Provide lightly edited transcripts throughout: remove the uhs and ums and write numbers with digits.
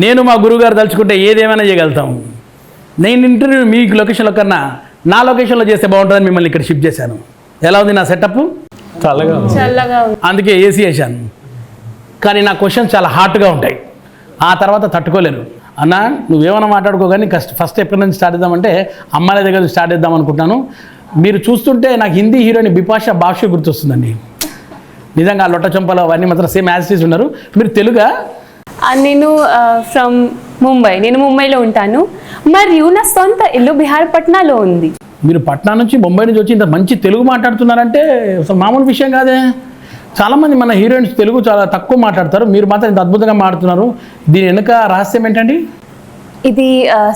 నేను మా గురువుగారు తలుచుకుంటే ఏదేమైనా చేయగలుగుతాం. నేను ఇంటర్వ్యూ మీ లొకేషన్లో కన్నా నా లొకేషన్లో చేస్తే బాగుంటుందని మిమ్మల్ని ఇక్కడ షిఫ్ట్ చేశాను. ఎలా ఉంది నా సెటప్? చల్లగా ఉంది. అందుకే ఏసీ వేసాను. కానీ నా క్వశ్చన్స్ చాలా హాట్గా ఉంటాయి. ఆ తర్వాత తట్టుకోలేరు. అన్న నువ్వేమైనా మాట్లాడుకో కానీ ఫస్ట్ ఎక్కడి నుంచి స్టార్ట్ చేద్దామంటే అమ్మాయిల దగ్గర నుంచి స్టార్ట్ చేద్దాం అనుకుంటున్నాను. మీరు చూస్తుంటే నాకు హిందీ హీరోయిన్ బిపాషా బాషు గుర్తొస్తుందండి. నిజంగా లొట్ట చంపలు అవన్నీ మాత్రం సేమ్ యాజిటీస్ ఉన్నారు. మీరు తెలుగా? నేను ఫ్రమ్ ముంబై. నేను ముంబైలో ఉంటాను. మరియు నా సొంత ఇల్లు బిహారపట్నాలో ఉంది. మీరు పట్నా నుంచి ముంబై నుంచి వచ్చి ఇంత మంచి తెలుగు మాట్లాడుతున్నారంటే అసలు మామూలు విషయం కాదే. చాలామంది మన హీరోయిన్స్ తెలుగు చాలా తక్కువ మాట్లాడతారు. మీరు మాత్రం ఇంత అద్భుతంగా మాట్లాడుతున్నారు. దీని వెనుక రహస్యం ఏంటండి? ఇది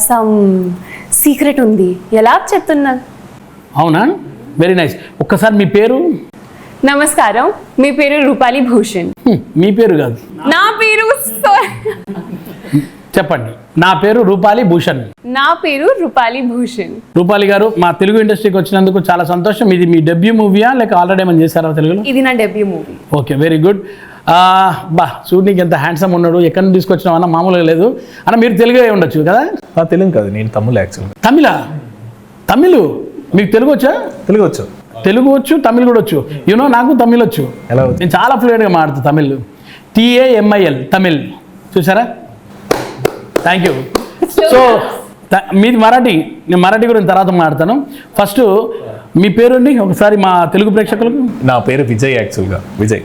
సమ్ సీక్రెట్ ఉంది. ఎలా చెప్తున్నా? అవునా? Very nice. ఒక్కసారి మీ పేరు? నమస్కారం, మీ పేరు రూపాలి భూషణ్. మీ పేరు కాదు, నా పేరు చెప్పండి. నా పేరు రూపాలి భూషణ్. నా పేరు రూపాలి భూషణ్. రూపాలి గారు, మా తెలుగు ఇండస్ట్రీకి వచ్చినందుకు చాలా సంతోషం. ఇది మీ డెబ్యూ మూవీయా లేక ఆల్రెడీ ఏమైనా చేశారా తెలుగులో? ఇది నా debut movie. Okay, very good. చూడడానికి ఎంత హ్యాండ్సమ్ ఉన్నాడు. ఎక్కడి నుంచి తీసుకొచ్చినావు అన్న? మామూలుగా లేదు అన్న. మీరు తెలుగు ఉండొచ్చు కదా? తెలుగు కాదు, నేను తమిళ యాక్చువల్గా. తమిళ్ మీకు తెలుగు వచ్చా? తెలుగు వచ్చు, తెలుగు వచ్చు, తమిళ్ కూడా వచ్చు. యూనో నాకు తమిళ్ వచ్చు. ఎలా? నేను చాలా ఫ్లూయెంట్గా మాట్లాడుతాను తమిళ్. TAMIL తమిళ్. చూసారా? Thank you. సో మీది మరాఠీ. నేను మరాఠీ గురించి తర్వాత మాట్లాడతాను. ఫస్ట్ మీ పేరుండి ఒకసారి మా తెలుగు ప్రేక్షకులకు. నా పేరు విజయ్ యాక్చువల్గా. విజయ్.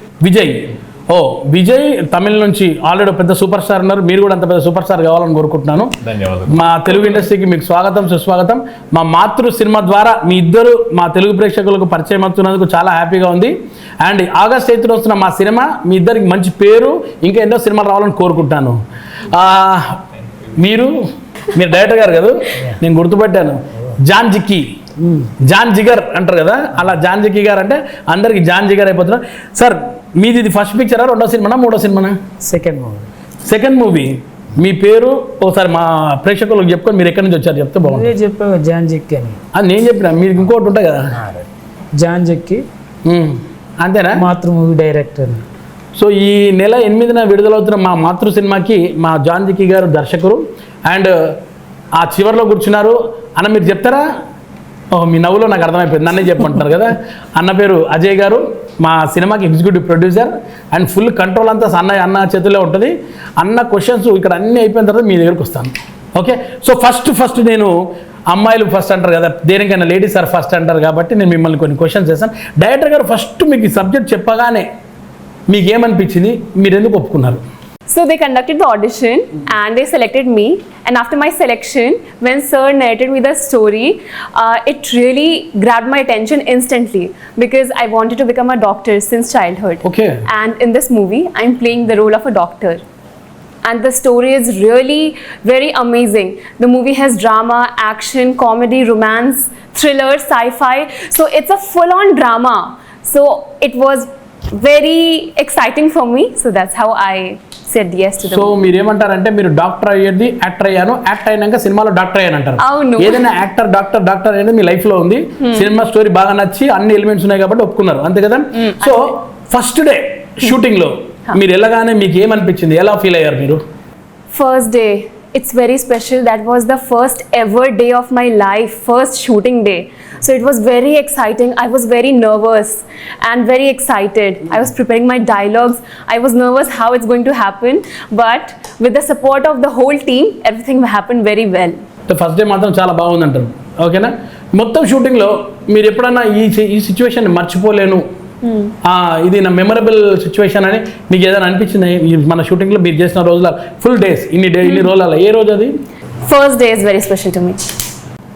విజయ్ తమిళ నుంచి ఆల్రెడీ పెద్ద సూపర్ స్టార్ ఉన్నారు. మీరు కూడా అంత పెద్ద సూపర్ స్టార్ కావాలని కోరుకుంటున్నాను. ధన్యవాదాలు. మా తెలుగు ఇండస్ట్రీకి మీకు స్వాగతం, సుస్వాగతం. మా మాతృ సినిమా ద్వారా మీ ఇద్దరు మా తెలుగు ప్రేక్షకులకు పరిచయం అవుతున్నందుకు చాలా హ్యాపీగా ఉంది. అండ్ ఆగస్ట్ 8న వస్తున్న మా సినిమా మీ ఇద్దరికి మంచి పేరు, ఇంకా ఎన్నో సినిమాలు రావాలని కోరుకుంటున్నాను. మీరు డైరెక్టర్ గారు కదా, నేను గుర్తుపెట్టాను. జాన్ జిగర్ అంటారు కదా, అలా జాన్ జిక్కీ గారు అంటే అందరికి జాన్ జిగర్ అయిపోతున్నారు. సార్ మీది ఇది ఫస్ట్ పిక్చరా, రెండో సినిమానా, మూడో సినిమానా? Second movie. మీ పేరు ఒకసారి మా ప్రేక్షకులకు చెప్పుకొని మీరు ఎక్కడి నుంచి వచ్చారు చెప్తే బాగుంటుంది. చెప్పావు జాన్ జిక్కీ అని. అది నేను చెప్పిన, మీరు ఇంకోటి ఉంటాయి కదా జాన్ జిక్కీ. అంతేనా? మాతృ మూవీ డైరెక్టర్. సో ఈ నెల 8న విడుదలవుతున్న మా మాతృ సినిమాకి మా జాన్ జిక్కీ గారు దర్శకులు. అండ్ ఆ చివరిలో కూర్చున్నారు అన్న. మీరు చెప్తారా? మీ నవ్వులో నాకు అర్థమైపోయింది, నన్నే చెప్పంటున్నారు కదా. అన్న పేరు అజయ్ గారు, మా సినిమాకి executive producer. And full control అంతా అన్న చేతుల్లో ఉంటుంది. అన్న క్వశ్చన్స్ ఇక్కడ అన్నీ అయిపోయిన తర్వాత మీ దగ్గరకు వస్తాను. ఓకే. సో ఫస్ట్ నేను అమ్మాయిలు ఫస్ట్ అంటారు కదా, దేనికైనా లేడీస్ ఆర్ ఫస్ట్ అంటారు కాబట్టి నేను మిమ్మల్ని కొన్ని క్వశ్చన్స్ చేస్తాను. డైరెక్టర్ గారు ఫస్ట్ మీకు ఈ సబ్జెక్ట్ చెప్పగానే మీకు ఏమనిపించింది, మీరు ఎందుకు ఒప్పుకున్నారు? So they conducted the audition and they selected me. And after my selection, when sir narrated me the story, it really grabbed my attention instantly because I wanted to become a doctor since childhood. Okay. And in this movie, I'm playing the role of a doctor. And the story is really very amazing. The movie has drama, action, comedy, romance, thriller, sci-fi. So it's a full-on drama. So it was very exciting for me. So that's how I said yes to the so మీరు ఏమంటారంటే, మీరు doctor అయ్యేది actor అయ్యాను, actor అయినాక సినిమాలో doctor అయ్యాను అంటారు. అవును. ఏదైనా యాక్టర్ డాక్టర్ అనేది మీ లైఫ్ లో ఉంది. సినిమా స్టోరీ బాగా నచ్చి అన్ని ఎలిమెంట్స్ ఉన్నాయి కాబట్టి ఒప్పుకున్నారు, అంతే కదా? సో ఫస్ట్ డే షూటింగ్ లో మీరు వెళ్ళగానే మీకు ఏమనిపించింది, ఎలా ఫీల్ అయ్యారు మీరు? First day, it's very special. That was the first ever day of my life, first shooting day. So it was very exciting. I was very nervous and very excited. I was preparing my dialogues. I was nervous how it's going to happen, but with the support of the whole team, everything happened very well. First day మాత్రం చాలా బాగుంది అంటారు, ఓకేనా? మొత్తం shooting లో మీరు ఎప్పుడన్నా ఈ సిచ్యువేషన్ మర్చిపోలేను, ఇది నా మెమరబుల్ సిచ్యువేషన్ అని మీకు ఏదైనా అనిపించింది? మన షూటింగ్ లో మీరు చేసిన రోజుల ఫుల్ డేస్, ఇన్ని రోజుల ఏ రోజు అది? First day is very special to me.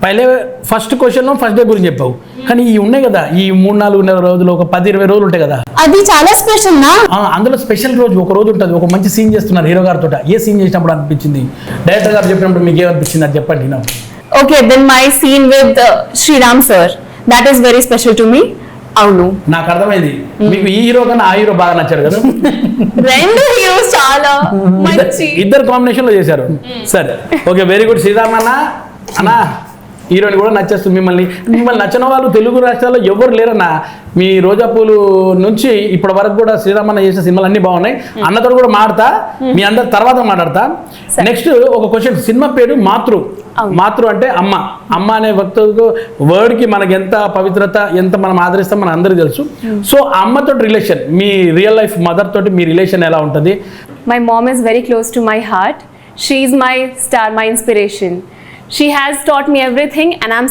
పైలే ఫస్ట్ క్వశ్చన్ ఫస్ట్ డే గురించి చెప్పావు, కానీ ఈ ఉన్నాయి కదా ఈ 3-4 రోజులు, ఒక 10-20 రోజులు ఉంటాయి కదా, అది చాలా స్పెషల్ నా. అందులో స్పెషల్ రోజు ఒక రోజు ఉంటుంది, ఒక మంచి సీన్ చేస్తున్నారు హీరో గారితో. ఏ సీన్ చేసినప్పుడు అనిపించింది, డైరెక్టర్ గారు చెప్పినప్పుడు మీకు ఏమనిపించింది అది చెప్పండి నాకు. Okay, then my scene with Sriram sir, that is very special to me. అవును, నాకు అర్థమైంది. మీకు ఈ హీరో కన్నా ఆ హీరో బాగా నచ్చాడు కదా? రెండు హీరోస్ చాలా మంచి, ఇద్దరు కాంబినేషన్ లో చేశారు. సరే, ఓకే, వెరీ గుడ్. శ్రీరామ్ అన్న హీరోయిన్ కూడా నచ్చేస్తుంది మిమ్మల్ని నచ్చిన వాళ్ళు తెలుగు రాష్ట్రాల్లో ఎవరు లేరన్న. మీ రోజాపూలు నుంచి ఇప్పటి వరకు కూడా శ్రీరామన్న చేసిన సినిమాలు అన్ని బాగున్నాయి. అన్నతో కూడా మాడతా, మీ అందరి తర్వాత మాట్లాడతా. నెక్స్ట్ ఒక క్వశ్చన్, సినిమా పేరు మాతృ అంటే అమ్మ. అమ్మ అనే వర్డ్కి మనకి ఎంత పవిత్రత, ఎంత మనం ఆదరిస్తాం మన అందరికీ తెలుసు. సో అమ్మతో రిలేషన్, మీ రియల్ లైఫ్ మదర్ తోటి మీ రిలేషన్ ఎలా ఉంటుంది? My mom is very close to my heart. She is my star, my inspiration. She has taught me everything, and I'm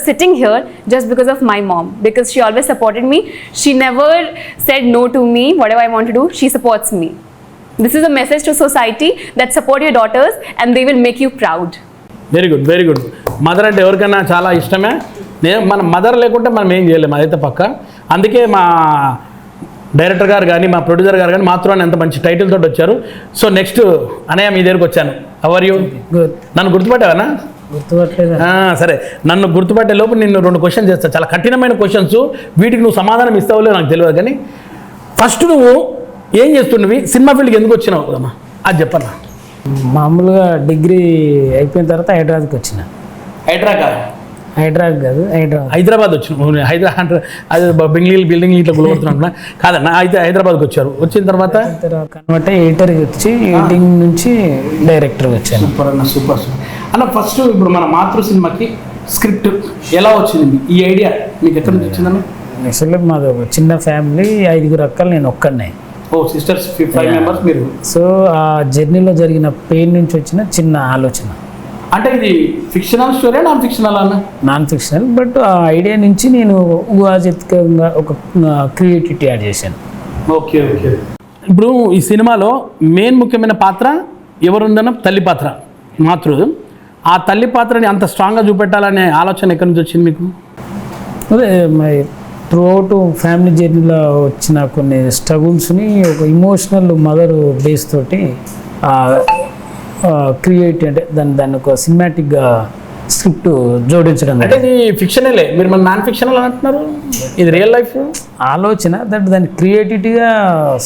sitting here just because of my mom, because she always supported me. She never said no to me. Whatever I want to do, she supports me. This is a message to society that support your daughters and they will make you proud. Very good, very good. Mother అంటే ఎవరికైనా చాలా ఇష్టమే. మన mother లేకుంటే మనం ఏం చేయలేము, అదైతే పక్క. అందుకే మా డైరెక్టర్ గారు కానీ మా ప్రొడ్యూసర్ గారు కానీ మాత్రం ఎంత మంచి టైటిల్ తోటి వచ్చారు. సో నెక్స్ట్ అనయ్య మీ దగ్గరికి వచ్చాను. How are you? నన్ను గుర్తుపట్టావనా? గుర్తుపట్టలేదు. సరే, నన్ను గుర్తుపట్టే లోపు నిన్ను 2 క్వశ్చన్స్ చేస్తాను, చాలా కఠినమైన క్వశ్చన్స్. వీటికి నువ్వు సమాధానం ఇస్తావో లేదో నాకు తెలియదు, కానీ ఫస్ట్ నువ్వు ఏం చేస్తున్నవి, సినిమా ఫీల్డ్కి ఎందుకు వచ్చినావు అమ్మా అది చెప్పన్నా. మామూలుగా డిగ్రీ అయిపోయిన తర్వాత హైదరాబాద్కి వచ్చిన. హైదరాబాద్ కాదు, హైదరాబాద్ వచ్చిన. హైదరాబాద్ అది బిల్డింగ్ ఇట్లా గులబడుతున్నా కాదన్న. అయితే హైదరాబాద్కి వచ్చారు. వచ్చిన తర్వాత కన్వర్ట్ అయ్యి ఎడిటర్కి వచ్చి ఎడిటింగ్ నుంచి డైరెక్టర్కి వచ్చాను. సూపర్ అన్న, సూపర్ అన్న. ఫస్ట్ ఇప్పుడు మన మాతృ సినిమాకి స్క్రిప్ట్ ఎలా వచ్చింది? ఈ ఐడియా మీకు ఎక్కడి నుంచి వచ్చిందన్న? యాక్చువల్లీ మాది ఒక చిన్న ఫ్యామిలీ, 5 అక్కలు, నేను ఒక్కడినే. సిస్టర్స్ 5 మెంబర్స్ మీరు. సో ఆ జర్నీలో జరిగిన పెయిన్ నుంచి వచ్చిన చిన్న ఆలోచన. అంటే ఇది ఫిక్షనల్ స్టోరీ, నాన్ ఫిక్షనల్ అన్న? నాన్ ఫిక్షనల్, బట్ ఆ ఐడియా నుంచి నేను ఊహాజనితంగా ఒక క్రియేటివిటీ యాడ్ చేశాను. ఓకే. ఇప్పుడు ఈ సినిమాలో మెయిన్ ముఖ్యమైన పాత్ర ఎవరుందన్న? తల్లి పాత్ర, మాతృ. ఆ తల్లి పాత్రని అంత స్ట్రాంగ్గా చూపెట్టాలనే ఆలోచన ఎక్కడి నుంచి వచ్చింది మీకు? అదే మరి త్రూఅవుట్ ఫ్యామిలీ జర్నీలో వచ్చిన కొన్ని స్ట్రగుల్స్ని ఒక ఇమోషనల్ మదర్ బేస్ తోటి క్రియేట్, అంటే దాన్ని ఒక సినిమాటిక్గా స్క్రిప్ట్ జోడించడం. అంటే ఇది ఫిక్షనలే, మీరు మన నాన్ ఫిక్షనల్ అంటున్నారు, ఇది రియల్ లైఫ్ ఆలోచన. దాన్ని క్రియేటివిటీగా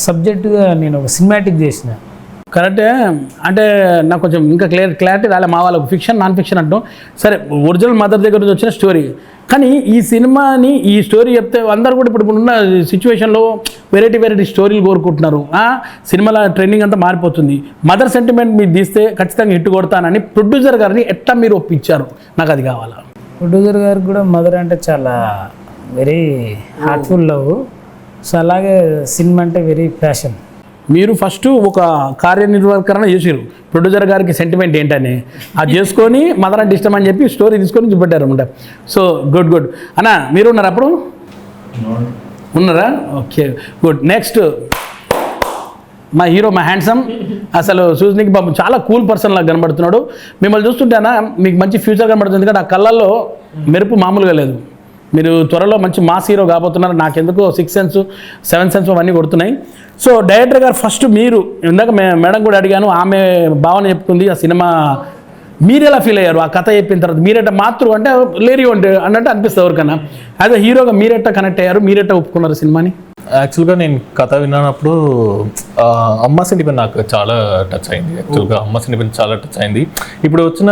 సబ్జెక్టుగా నేను ఒక సినిమాటిక్ చేసిన. కరెక్టే. అంటే నాకు కొంచెం ఇంకా క్లారిటీ రాలే మా వాళ్ళకు, ఫిక్షన్ నాన్ ఫిక్షన్ అంటాం. సరే, ఒరిజినల్ మదర్ దగ్గర నుంచి వచ్చిన స్టోరీ, కానీ ఈ సినిమాని ఈ స్టోరీ చెప్తే అందరు కూడా ఇప్పుడు ఉన్న సిచ్యువేషన్లో వెరైటీ స్టోరీలు కోరుకుంటున్నారు. సినిమాల ట్రెండింగ్ అంతా మారిపోతుంది. మదర్ సెంటిమెంట్ మీరు తీస్తే ఖచ్చితంగా హిట్ కొడతానని ప్రొడ్యూసర్ గారిని ఎట్లా మీరు ఒప్పించారు? నాకు అది కావాలా. ప్రొడ్యూసర్ గారికి కూడా మదర్ అంటే చాలా వెరీ హార్ట్ఫుల్ లవ్. సో అలాగే సినిమా అంటే వెరీ ప్యాషన్. మీరు ఫస్ట్ ఒక కార్యనిర్వహణ చేసారు, ప్రొడ్యూసర్ గారికి సెంటిమెంట్ ఏంటని అది చేసుకొని మదర్ అంటే ఇష్టం అని చెప్పి స్టోరీ తీసుకొని చూపెట్టారు అనమాట. సో గుడ్ అన్న. మీరు ఉన్నారా అప్పుడు? ఉన్నారా? Okay, good. నెక్స్ట్ మా హీరో, మా హ్యాండ్సమ్. అసలు చూసినకి పాపం చాలా కూల్ పర్సన్ లాగా కనబడుతున్నాడు. మిమ్మల్ని చూస్తుంటేనా మీకు మంచి ఫ్యూచర్ కనబడుతుంది, ఎందుకంటే ఆ కళ్ళల్లో మెరుపు మామూలుగా లేదు. మీరు త్వరలో మంచి మాస్ హీరో కాబోతున్నారు. నాకెందుకు 6 సెన్స్ 7 సెన్స్ అవన్నీ కొడుతున్నాయి. సో డైరెక్టర్ గారు ఫస్ట్ మీరు, ఇందాక మేడం కూడా అడిగాను, ఆమె భావన చెప్పుకుంది ఆ సినిమా. మీరు ఎలా ఫీల్ అయ్యారు ఆ కథ చెప్పిన తర్వాత? మీరెట్ట మాతృ అంటే లేరి అన్నట్టు అనిపిస్తుంది ఎవరికన్నా. అదే హీరోగా మీరెట్ట కనెక్ట్ అయ్యారు, మీరెట్ట ఒప్పుకున్నారు సినిమాని? యాక్చువల్గా నేను కథ విన్నప్పుడు అమ్మ సెంటిమెంట్ నాకు చాలా టచ్ అయింది. యాక్చువల్గా అమ్మ సెంటిమెంట్ చాలా టచ్ అయింది. ఇప్పుడు వచ్చిన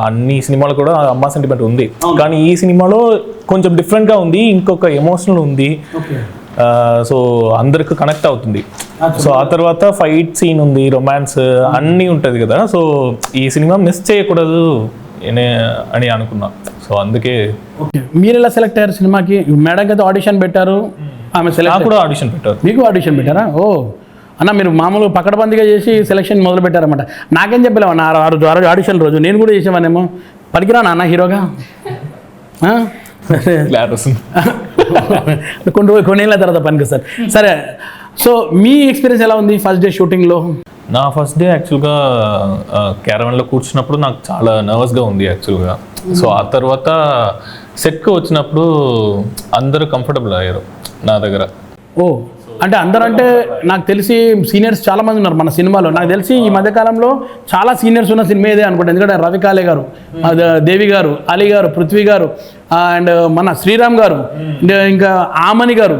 అన్ని సినిమాలు కూడా అమ్మ సెంటిమెంట్ ఉంది, కానీ ఈ సినిమాలో కొంచెం డిఫరెంట్గా ఉంది, ఇంకొక ఎమోషనల్ ఉంది. సో అందరికి కనెక్ట్ అవుతుంది. సో ఆ తర్వాత ఫైట్ సీన్ ఉంది, రొమాన్స్ అన్నీ ఉంటుంది కదా. సో ఈ సినిమా మిస్ చేయకూడదు అని అనుకున్నా. సో అందుకే. మీరు ఎలా సెలెక్ట్ అయ్యారు సినిమాకి? మేడం అయితే ఆడిషన్ పెట్టారు, ఆమె సెలెక్ట్ కూడా ఆడిషన్ పెట్టారు. మీకు ఆడిషన్ పెట్టారా? ఓ అన్న, మీరు మామూలు పకడ్బందీగా చేసి సెలెక్షన్ మొదలు పెట్టారన్నమాట. నాకేం చెప్పలేము అన్న, ఆ రోజు ఆడిషన్ రోజు నేను కూడా చేసేవానేమో. పనికిరానా అన్న హీరోగా? కొన్ని ఏళ్ళ తర్వాత పనికిస్తారు. సరే, సో మీ ఎక్స్పీరియన్స్ ఎలా ఉంది ఫస్ట్ డే షూటింగ్లో? నా ఫస్ట్ డే యాక్చువల్గా క్యారవాన్లో కూర్చున్నప్పుడు నాకు చాలా నర్వస్గా ఉంది యాక్చువల్గా. సో ఆ తర్వాత సెట్కి వచ్చినప్పుడు అందరూ కంఫర్టబుల్ అయ్యారు నా దగ్గర. ఓ, సో అంటే అందరూ అంటే నాకు తెలిసి సీనియర్స్ చాలా మంది ఉన్నారు మన సినిమాలో. నాకు తెలిసి ఈ మధ్యకాలంలో చాలా సీనియర్స్ ఉన్న సినిమా ఇదే అనుకుంటా. ఎందుకంటే రవికాలే గారు, దేవి గారు, అలీ గారు, పృథ్వీ గారు, అండ్ మన శ్రీరామ్ గారు, ఇంకా ఆమని గారు,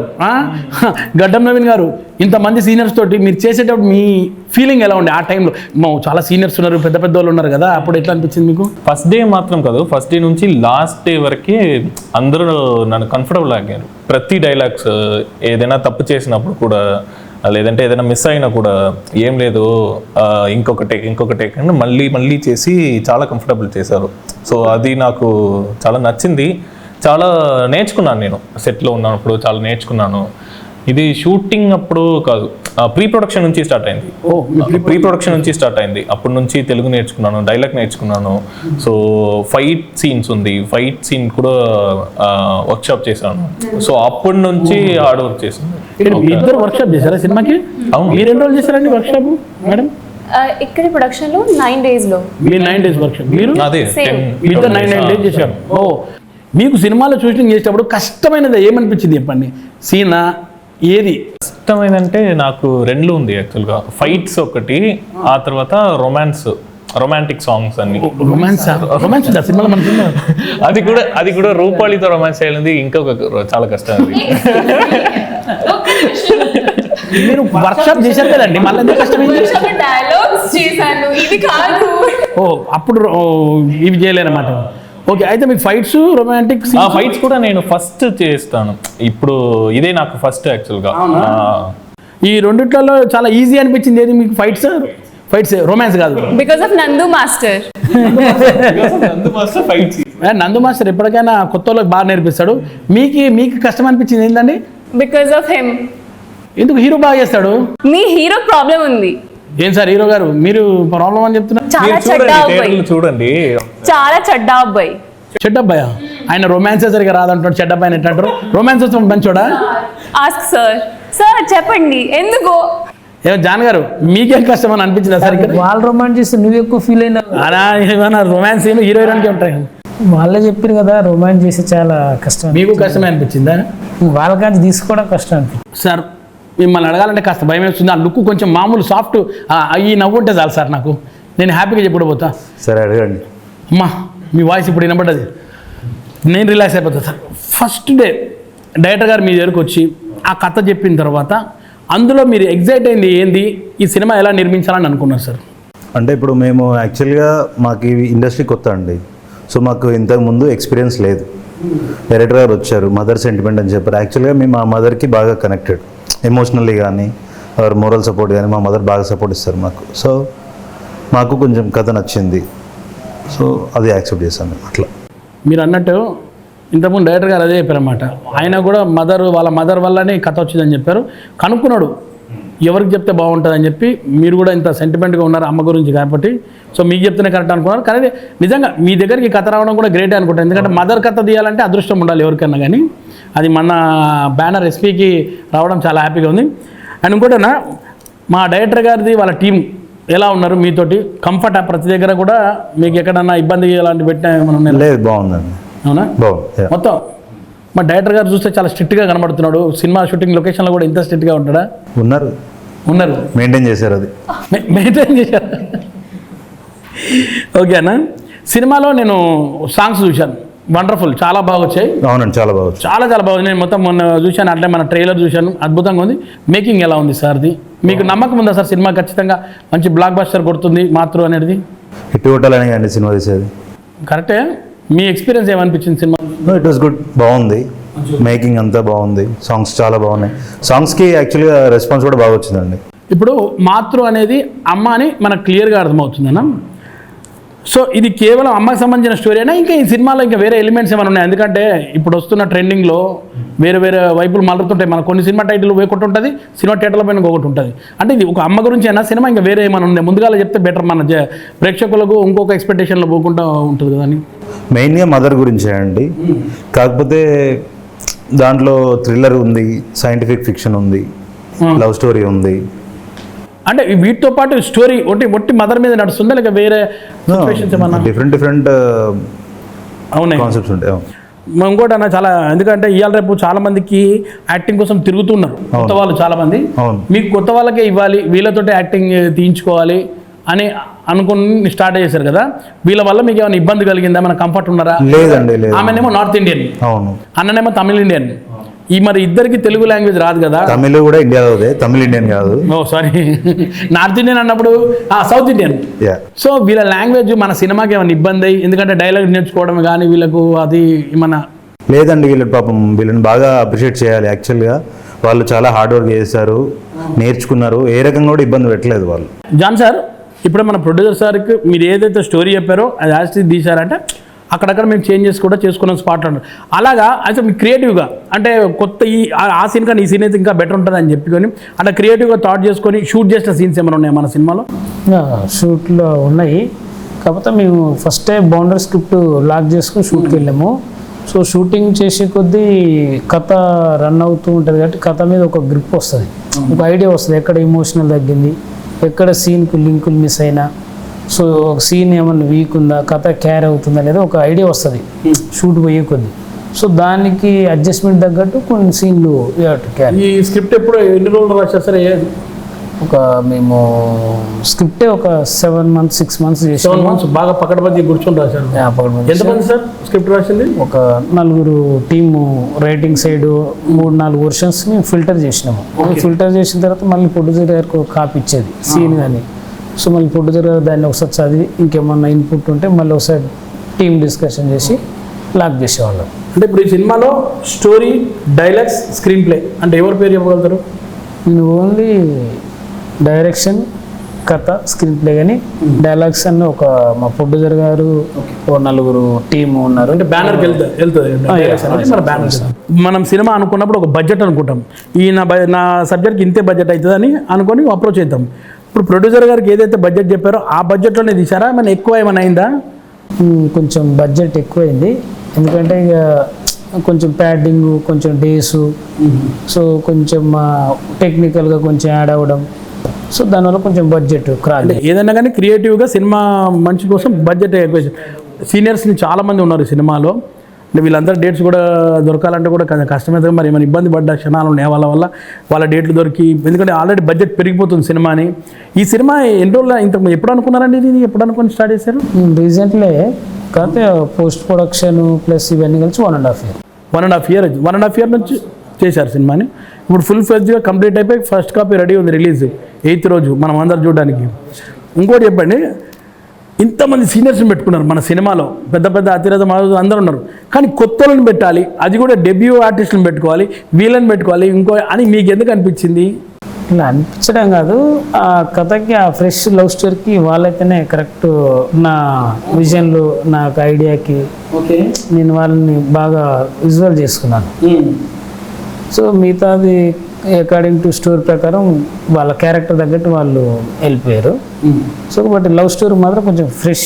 గడ్డం నవీన్ గారు, ఇంతమంది సీనియర్స్ తోటి మీరు చేసేటప్పుడు మీ ఫీలింగ్ ఎలా ఉండే ఆ టైంలో? చాలా సీనియర్స్ ఉన్నారు, పెద్ద పెద్ద వాళ్ళు ఉన్నారు కదా, అప్పుడు ఎట్లా అనిపించింది మీకు? ఫస్ట్ డే మాత్రం కాదు, ఫస్ట్ డే నుంచి లాస్ట్ డే వరకు అందరూ నన్ను కంఫర్టబుల్ ఆగారు. ప్రతి డైలాగ్స్ ఏదైనా తప్పు చేసినప్పుడు కూడా, లేదంటే ఏదైనా మిస్ అయినా కూడా ఏం లేదు ఇంకొక టేక్ అని మళ్ళీ చేసి చాలా కంఫర్టబుల్ చేశారు. సో అది నాకు చాలా నచ్చింది. చాలా నేర్చుకున్నాను నేను సెట్లో ఉన్నప్పుడు, చాలా నేర్చుకున్నాను. ఇది షూటింగ్ అప్పుడు కాదు, ప్రీ ప్రొడక్షన్ నుంచి స్టార్ట్ అయింది. ప్రీ ప్రొడక్షన్ నుంచి స్టార్ట్ అయింది. అప్పటి నుంచి తెలుగు నేర్చుకున్నాను, డైలాగ్ నేర్చుకున్నాను. సో ఫైట్ సీన్స్ ఉంది, ఫైట్ సీన్ కూడా వర్క్షాప్ చేశాను. సో అప్పటి నుంచి హార్డ్ వర్క్ చేశాను. ఇద్దరు వర్క్షాప్ చేశారా సినిమాకి? అవును. మీరు ఎన్ని రోజులు చేశారండి వర్క్షాప్ మేడం? ఇక్కడ ప్రొడక్షన్లో 9 daysలో. మీరు 9 days వర్క్షాప్, మీరు అదే ఇద్దరు 9 days చేశారు. మీకు సినిమాలో షూటింగ్ చేసేటప్పుడు కష్టమైనది ఏమనిపించింది చెప్పండి? సీనా ఏది కష్టమైందంటే నాకు రెండు ఉంది యాక్చువల్గా. ఫైట్స్ ఒకటి, ఆ తర్వాత రొమాంటిక్ సాంగ్స్ అన్ని. రొమాన్స్ సినిమాలో మన సినిమా అది కూడా రూపాళితో రొమాన్స్ చేయాలి, ఇంకొక చాలా కష్టం అది. మీరు వర్క్షాప్ చేశారు కదండి, మళ్ళీ ఎంత కష్టమైంది? డైలాగ్స్ చేశాను, ఇది కాదు. అప్పుడు ఇవి చేయలేరన్నమాట. ఓకే, అయితే మీకు ఫైట్స్, రొమాంటిక్ ఫైట్స్ కూడా నేను ఫస్ట్ చేస్తాను. ఇప్పుడు ఇదే నాకు ఫస్ట్ యాక్చువల్గా. ఈ రెండిట్లలో చాలా ఈజీ అనిపించింది ఏది మీకు? ఫైట్స్ రొమాన్స్ కాదు? బికాస్ ఆఫ్ నందు మాస్టర్. నందు మాస్టర్ ఎప్పటికైనా కొత్త వాళ్ళకి బాగా నేర్పిస్తాడు. మీకు కష్టం అనిపించింది ఏంటండి? Because of him. ఎందుకు? హీరో బాగా చేస్తాడు. మీ హీరో ప్రాబ్లం ఉంది. ఏం సార్ హీరో గారు, మీరు ప్రాబ్లం అని చెప్తున్నారు? చాలా చెడ్డా అబ్బాయి, చూడండి, చాలా చెడ్డా అబ్బాయి. చెడ్డబ్బాయా? ఆయన రొమాన్సే సరిగా రాదంటాడు, చెడ్డబ్బాయి ఎట్లంటారు? రొమాన్స్ వస్తుంది మంచోడా? ఆస్క్ సార్ చెప్పండి ఎందుకు? జాన్ గారు మీకేం కష్టం అని అనిపించిందా సార్? వాళ్ళు రొమాన్స్ చేస్తే నువ్వు ఎక్కువ ఫీల్ అయినా? అలా ఏమైనా రొమాన్స్ ఏమో హీరో హీరోయిన్కి ఉంటాయి. వాళ్ళే చెప్పారు కదా రొమాన్స్ చేసి చాలా కష్టం. మీకు కష్టమే అనిపించిందా? వాళ్ళకాంచి తీసుకోవడం కష్టం అనిపించింది. సార్ మిమ్మల్ని అడగాలంటే కాస్త భయం వేస్తుంది. ఆ లుక్ కొంచెం మామూలు సాఫ్ట్, ఈ నవ్వు ఉంటే చాలు సార్, నాకు నేను హ్యాపీగా చెప్పుకోబోతా. సరే అడగండి. అమ్మా మీ వాయిస్ ఇప్పుడు వినపడ్డది, నేను రిలాక్స్ అయిపోతా సార్. ఫస్ట్ డే డైరెక్టర్ గారు మీ దగ్గరకు వచ్చి ఆ కథ చెప్పిన తర్వాత అందులో మీరు ఎగ్జైట్ అయింది ఏంది? ఈ సినిమా ఎలా నిర్మించాలని అనుకున్నారు సార్? అంటే ఇప్పుడు మేము యాక్చువల్గా మాకు ఈ ఇండస్ట్రీ కొత్త అండి. సో మాకు ఇంతకుముందు ఎక్స్పీరియన్స్ లేదు. డైరెక్టర్ గారు వచ్చారు, మదర్ సెంటిమెంట్ అని చెప్పారు. యాక్చువల్గా మేము మా మదర్కి బాగా కనెక్టెడ్, ఎమోషనల్లీ కానీ ఆర్ మోరల్ సపోర్ట్ కానీ మా మదర్ బాగా సపోర్ట్ ఇస్తారు మాకు. సో మాకు కొంచెం కథ నచ్చింది, సో అది యాక్సెప్ట్ చేశాను. అట్లా మీరు అన్నట్టు ఇంతకుముందు డైరెక్టర్ గారు అదే చెప్పారన్నమాట. ఆయన కూడా వాళ్ళ మదర్ వల్లనే కథ వచ్చిందని చెప్పారు. కనుక్కున్నాడు ఎవరికి చెప్తే బాగుంటుందని చెప్పి. మీరు కూడా ఇంత సెంటిమెంట్గా ఉన్నారు అమ్మ గురించి కాబట్టి, సో మీకు చెప్తేనే కరెక్ట్ అనుకున్నారు. కానీ నిజంగా మీ దగ్గరికి కథ రావడం కూడా గ్రేటే అనుకుంటాను. ఎందుకంటే మదర్ కథ తీయాలంటే అదృష్టం ఉండాలి ఎవరికన్నా కానీ. అది మన బ్యానర్ ఎస్పీకి రావడం చాలా హ్యాపీగా ఉంది. అండ్ ఇంకోటన్నా మా డైరెక్టర్ గారిది వాళ్ళ టీం ఎలా ఉన్నారు మీతోటి? కంఫర్ట్ ప్రతి దగ్గర కూడా మీకు ఎక్కడన్నా ఇబ్బంది అలాంటి పెట్టినా ఏమన్నా? లేదు, బాగుందండి. అవునా? బాగుంది. మొత్తం మా డైరెక్టర్ గారు చూస్తే చాలా స్ట్రిక్ట్గా కనబడుతున్నాడు. సినిమా షూటింగ్ లొకేషన్లో కూడా ఇంత స్ట్రిక్ట్గా ఉంటాడా? ఉన్నారు, మెయింటైన్ చేశారు. అది మెయింటైన్ చేశారు. ఓకే అన్న. సినిమాలో నేను సాంగ్స్ చూశాను, వండర్ఫుల్, చాలా బాగా వచ్చాయి. అవునండి, చాలా బాగా వచ్చాయి. చాలా బాగుంది. నేను మొత్తం మొన్న చూశాను, అట్లే మన ట్రైలర్ చూశాను, అద్భుతంగా ఉంది. మేకింగ్ ఎలా ఉంది సార్ది? మీకు నమ్మకం ఉందా సార్ సినిమా ఖచ్చితంగా మంచి బ్లాక్ బస్టర్ కొడుతుంది మాతృ అనేది? హిట్ కొట్టాలని అండి సినిమా తీసేది. కరెక్టే. మీ ఎక్స్పీరియన్స్ ఏమనిపించింది సినిమా? ఇట్ వాస్ గుడ్, బాగుంది. మేకింగ్ అంతా బాగుంది, సాంగ్స్ చాలా బాగున్నాయి. సాంగ్స్కి యాక్చువల్గా రెస్పాన్స్ కూడా బాగా వచ్చిందండి. ఇప్పుడు మాతృ అనేది అమ్మ అని మనకు క్లియర్గా అర్థమవుతుందన్న. సో ఇది కేవలం అమ్మకి సంబంధించిన స్టోరీ అయినా ఇంకా ఈ సినిమాలో ఇంకా వేరే ఎలిమెంట్స్ ఏమైనా ఉన్నాయి? ఎందుకంటే ఇప్పుడు వస్తున్న ట్రెండింగ్లో వేరే వైపులు మారుతుంటాయి. మన కొన్ని సినిమా టైటిల్ ఒకటి ఉంటుంది, సినిమా థియేటర్ల పైన ఒకటి ఉంటుంది. అంటే ఇది ఒక అమ్మ గురించి అయినా సినిమా ఇంకా వేరే ఏమైనా ఉంది? ముందుగా చెప్తే బెటర్, మన ప్రేక్షకులకు ఇంకొక ఎక్స్పెక్టేషన్లో పోకుండా ఉంటుంది కదా అని. మెయిన్గా మదర్ గురించే అండి. కాకపోతే దాంట్లో థ్రిల్లర్ ఉంది, సైంటిఫిక్ ఫిక్షన్ ఉంది, లవ్ స్టోరీ ఉంది. అంటే వీటితో పాటు స్టోరీ ఒట్టి మదర్ మీద నడుస్తుందా లేక వేరే డిఫరెంట్ అవునాయి కాన్సెప్ట్స్ ఉంటాయి. ఇంకోటి అన్న చాలా, ఎందుకంటే ఇవాళ రేపు చాలా మందికి యాక్టింగ్ కోసం తిరుగుతున్నారు కొత్త వాళ్ళు చాలా మంది. అవును. మీకు కొత్త వాళ్ళకే ఇవ్వాలి, వీళ్ళతోటి యాక్టింగ్ తీయించుకోవాలి అని అనుకుని స్టార్ట్ చేశారు కదా, వీళ్ళ వల్ల మీకు ఏమైనా ఇబ్బంది కలిగిందా, మన కంఫర్ట్ ఉన్నారా? లేదండి, లేదు. ఆమెనేమో నార్త్ ఇండియన్, అవును. అన్ననేమో తమిళ ఇండియన్. ఈ మరి ఇద్దరికి తెలుగు లాంగ్వేజ్ రాదు కదా. తమిళ్ కూడా ఇండియాలోదే, తమిళ ఇండియన్ కాదు. ఓ సారీ, నార్త్ ఇండియన్ అన్నప్పుడు సౌత్ ఇండియన్. యా. సో వీళ్ళ లాంగ్వేజ్ మన సినిమాకి ఏమైనా ఇబ్బంది అయ్యి, ఎందుకంటే డైలాగ్ నేర్చుకోవడం కానీ వీళ్ళకు అది ఏమన్నా? లేదండి, వీళ్ళు పాపం వీళ్ళని బాగా అప్రిషియేట్ చేయాలి. యాక్చువల్గా వాళ్ళు చాలా హార్డ్ వర్క్ చేశారు, నేర్చుకున్నారు, ఏ రకంగా కూడా ఇబ్బంది పెట్టలేదు వాళ్ళు. జాన్ సార్, ఇప్పుడు మన ప్రొడ్యూసర్ సార్కి మీరు ఏదైతే స్టోరీ చెప్పారో అది యాక్చువల్లీ తీశారంటే అక్కడక్కడ మేము చేంజెస్ కూడా చేసుకున్నాం స్పాట్లో. అలాగా అయితే మీ క్రియేటివ్గా అంటే కొత్త ఆ సీన్ కానీ ఈ సీన్ అయితే ఇంకా బెటర్ ఉంటుంది అని చెప్పుకొని అట్లా క్రియేటివ్గా థాట్ చేసుకొని షూట్ చేసిన సీన్స్ ఏమైనా ఉన్నాయా మన సినిమాలో? షూట్లో ఉన్నాయి, కాకపోతే మేము ఫస్టే బౌండరీ స్క్రిప్ట్ లాక్ చేసుకుని షూట్కి వెళ్ళాము. సో షూటింగ్ చేసే కొద్దీ కథ రన్ అవుతూ ఉంటుంది కాబట్టి కథ మీద ఒక గ్రిప్ వస్తుంది, ఒక ఐడియా వస్తుంది, ఎక్కడ ఇమోషనల్ తగ్గింది, ఎక్కడ సీన్కు లింకులు మిస్ అయినా, సో ఒక సీన్ ఏమన్నా వీక్ ఉందా, కథ క్యారీ అవుతుందా అనేది ఒక ఐడియా వస్తుంది షూట్ పోయే కొద్దీ. సో దానికి అడ్జస్ట్మెంట్ తగ్గట్టు కొన్ని సీన్లు క్యారీ. ఈ స్క్రిప్ట్ ఎప్పుడు ఎన్ని రోజులు రాశారు? ఒక మేము స్క్రిప్టే ఒక 7 months 6 months చేసాము. 7 months బాగా పకడ్బందీ కూర్చొని రాశారు. ఎంతమంది సార్ స్క్రిప్ట్ రాసింది? ఒక 4 టీము రైటింగ్ సైడ్ 3-4 వర్షన్స్ని ఫిల్టర్ చేసినాము. ఫిల్టర్ చేసిన తర్వాత మళ్ళీ ప్రొడ్యూసర్ గారికి ఒక కాపీ ఇచ్చేది సీన్ కానీ. సో మళ్ళీ ప్రొడ్యూసర్ గారు దాన్ని ఒకసారి చదివి ఇంకేమన్నా ఇన్పుట్ ఉంటే మళ్ళీ ఒకసారి టీమ్ డిస్కషన్ చేసి లాక్ చేసేవాళ్ళం. అంటే ఇప్పుడు ఈ సినిమాలో స్టోరీ, డైలాగ్స్, స్క్రీన్ ప్లే అంటే ఎవరి పేరు చెప్పగలుగుతారు? నేను ఓన్లీ డైరెక్షన్, కథ, స్క్రీన్ ప్లే కానీ డైలాగ్స్ అన్నీ ఒక మా ప్రొడ్యూసర్ గారు, ఓ 4 టీము ఉన్నారు. అంటే బ్యానర్కి వెళ్తుంది మన బ్యానర్. మనం సినిమా అనుకున్నప్పుడు ఒక బడ్జెట్ అనుకుంటాం, ఈ నా సబ్జెక్ట్కి ఇంతే బడ్జెట్ అవుతుంది అని అనుకొని అప్రోచ్ అవుతాం. ఇప్పుడు ప్రొడ్యూసర్ గారికి ఏదైతే బడ్జెట్ చెప్పారో ఆ బడ్జెట్లోనే తీసారా, ఏమైనా ఎక్కువ ఏమైనా అయిందా? కొంచెం బడ్జెట్ ఎక్కువైంది, ఎందుకంటే ఇక కొంచెం ప్యాడింగ్, కొంచెం డేసు, సో కొంచెం టెక్నికల్గా కొంచెం యాడ్ అవ్వడం, సో దానివల్ల కొంచెం బడ్జెట్ క్రాస్. ఏదైనా కానీ క్రియేటివ్గా సినిమా మంచి కోసం బడ్జెట్ ఎక్కువ. సీనియర్స్ని చాలామంది ఉన్నారు ఈ సినిమాలో, అంటే వీళ్ళందరూ డేట్స్ కూడా దొరకాలంటే కూడా కష్టమైతే మరి ఏమైనా ఇబ్బంది పడ్డ క్షణాలు ఉన్నాయి వాళ్ళ డేట్లు దొరికి, ఎందుకంటే ఆల్రెడీ బడ్జెట్ పెరిగిపోతుంది సినిమాని. ఈ సినిమా ఎన్ని రోజులు ఇంతకు ఎప్పుడు అనుకున్నారండి, ఇది ఎప్పుడు అనుకుని స్టార్ట్ చేశారు? రీసెంట్లీ, కాకపోతే పోస్ట్ ప్రొడక్షన్ ప్లస్ ఇవన్నీ కలిసి 1.5 year. 1.5 year నుంచి చేశారు సినిమాని. ఇప్పుడు ఫుల్ ఫ్లెడ్జ్గా కంప్లీట్ అయిపోయి ఫస్ట్ కాపీ రెడీ ఉంది, రిలీజ్ 8th రోజు మనం అందరు చూడడానికి. ఇంకోటి చెప్పండి, ఇంతమంది సీనియర్స్ని పెట్టుకున్నారు మన సినిమాలో, పెద్ద పెద్ద అతిరథ మాధవ అందరూ ఉన్నారు, కానీ కొత్తలను పెట్టాలి, అది కూడా డెబ్యూ ఆర్టిస్టులను పెట్టుకోవాలి, వీళ్ళని పెట్టుకోవాలి ఇంకో అని మీకు ఎందుకు అనిపించింది? ఇలా అనిపించడం కాదు, ఆ కథకి ఆ ఫ్రెష్ లవ్ స్టోరీకి వాళ్ళైతేనే కరెక్ట్. నా విజన్లో, నాకు ఐడియాకి నేను వాళ్ళని బాగా విజువల్ చేసుకున్నాను. సో మిగతాది అకార్డింగ్ టు స్టోరీ ప్రకారం వాళ్ళ క్యారెక్టర్ తగ్గట్టు వాళ్ళు వెళ్ళిపోయారు. సో బట్ లవ్ స్టోరీ మాత్రం కొంచెం ఫ్రెష్.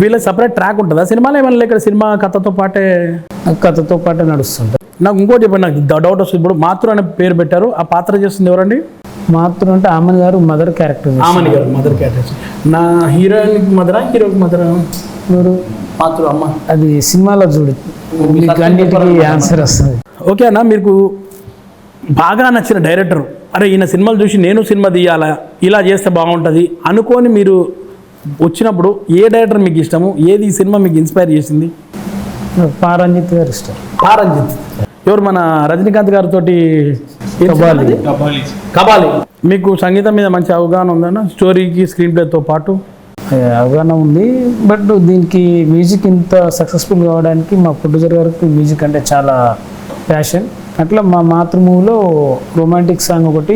వీళ్ళ సపరేట్ ట్రాక్ ఉంటుందా సినిమాలో ఏమన్నా? ఇక్కడ సినిమా కథతో పాటే నడుస్తుంటారు. నాకు ఇంకోటి చెప్పండి, నాకు డౌట్ వస్తుంది. ఇప్పుడు మాతృ అనే పేరు పెట్టారు, ఆ పాత్ర చేస్తుంది ఎవరండి? మాతృ అంటే ఆమెన్ గారు మదర్ క్యారెక్టర్. ఆమెన్ గారు మదర్ క్యారెక్టర్. నా హీరోయిన్ మదరా, హీరోకి మదరా? మాతృ అమ్మ. అది సినిమాలో చూడు, మీకు అన్నిటికీ ఆన్సర్ వస్తుంది. ఓకే అన్న, మీకు బాగా నచ్చిన డైరెక్టర్, అరే ఈయన సినిమాలు చూసి నేను సినిమా తీయాలా, ఇలా చేస్తే బాగుంటుంది అనుకొని మీరు వచ్చినప్పుడు ఏ డైరెక్టర్ మీకు ఇష్టము, ఏది ఈ సినిమా మీకు ఇన్స్పైర్ చేసింది? పారంజిత్ గారు ఇష్టం. పారంజిత్ ఎవరు? మన రజనీకాంత్ గారితో కబాలి. మీకు సంగీతం మీద మంచి అవగాహన ఉందన్న, స్టోరీకి స్క్రీన్ ప్లేతో పాటు? అవగాహన ఉంది, బట్ దీనికి మ్యూజిక్ ఇంత సక్సెస్ఫుల్ కావడానికి మా ప్రొడ్యూసర్ గారికి మ్యూజిక్ అంటే చాలా ప్యాషన్. అట్లా మా మాతృ మూవీలో రొమాంటిక్ సాంగ్ ఒకటి,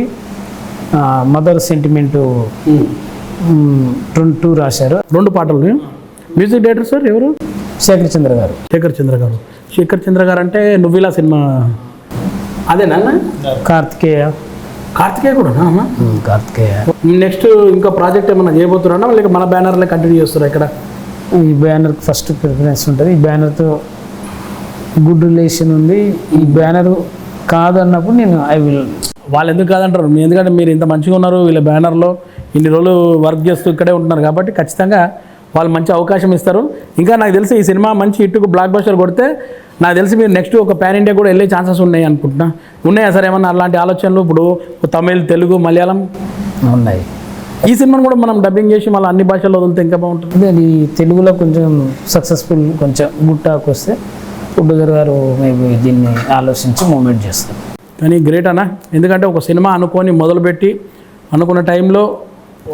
మదర్ సెంటిమెంట్ 2 రాశారు. 2 పాటలు. మ్యూజిక్ డైరెక్టర్ సార్ ఎవరు? శేఖర్ చంద్ర గారు. శేఖర్ చంద్ర గారు అంటే నువ్విలా సినిమా అదేనా? కార్తికేయ కూడా కార్తికేయ. నెక్స్ట్ ఇంకా ప్రాజెక్ట్ ఏమన్నా చేయబోతున్నారా, లేక మన బ్యానర్లే కంటిన్యూ చేస్తారా? ఇక్కడ ఈ బ్యానర్కి ఫస్ట్ ప్రిఫరెన్స్ ఉంటుంది. ఈ బ్యానర్తో గుడ్ రిలేషన్ ఉంది. ఈ బ్యానర్ కాదన్నప్పుడు నేను వాళ్ళు ఎందుకు కాదంటారు? ఎందుకంటే మీరు ఇంత మంచిగా ఉన్నారు, వీళ్ళ బ్యానర్లో ఇన్ని రోజులు వర్క్ చేస్తూ ఇక్కడే ఉంటున్నారు కాబట్టి ఖచ్చితంగా వాళ్ళు మంచి అవకాశం ఇస్తారు. ఇంకా నాకు తెలిసి ఈ సినిమా మంచి హిట్కు బ్లాక్ బస్టర్ కొడితే నాకు తెలిసి మీరు నెక్స్ట్ ఒక పాన్ ఇండియా కూడా వెళ్ళే ఛాన్సెస్ ఉన్నాయి అనుకుంటున్నా. ఉన్నాయా సార్ ఏమన్నా అలాంటి ఆలోచనలు? ఇప్పుడు తమిళ్, తెలుగు, మలయాళం ఉన్నాయి. ఈ సినిమాను కూడా మనం డబ్బింగ్ చేసి మళ్ళీ అన్ని భాషల్లో వదిలితే ఇంకా బాగుంటుంది. అది తెలుగులో కొంచెం సక్సెస్ఫుల్ కొంచెం గుట్టాకు వస్తే ప్రొడ్యూసర్ గారు మేబీ దీన్ని ఆలోచించి మూమెంట్ చేస్తారు. కానీ గ్రేట్ అన్న, ఎందుకంటే ఒక సినిమా అనుకొని మొదలుపెట్టి అనుకున్న టైంలో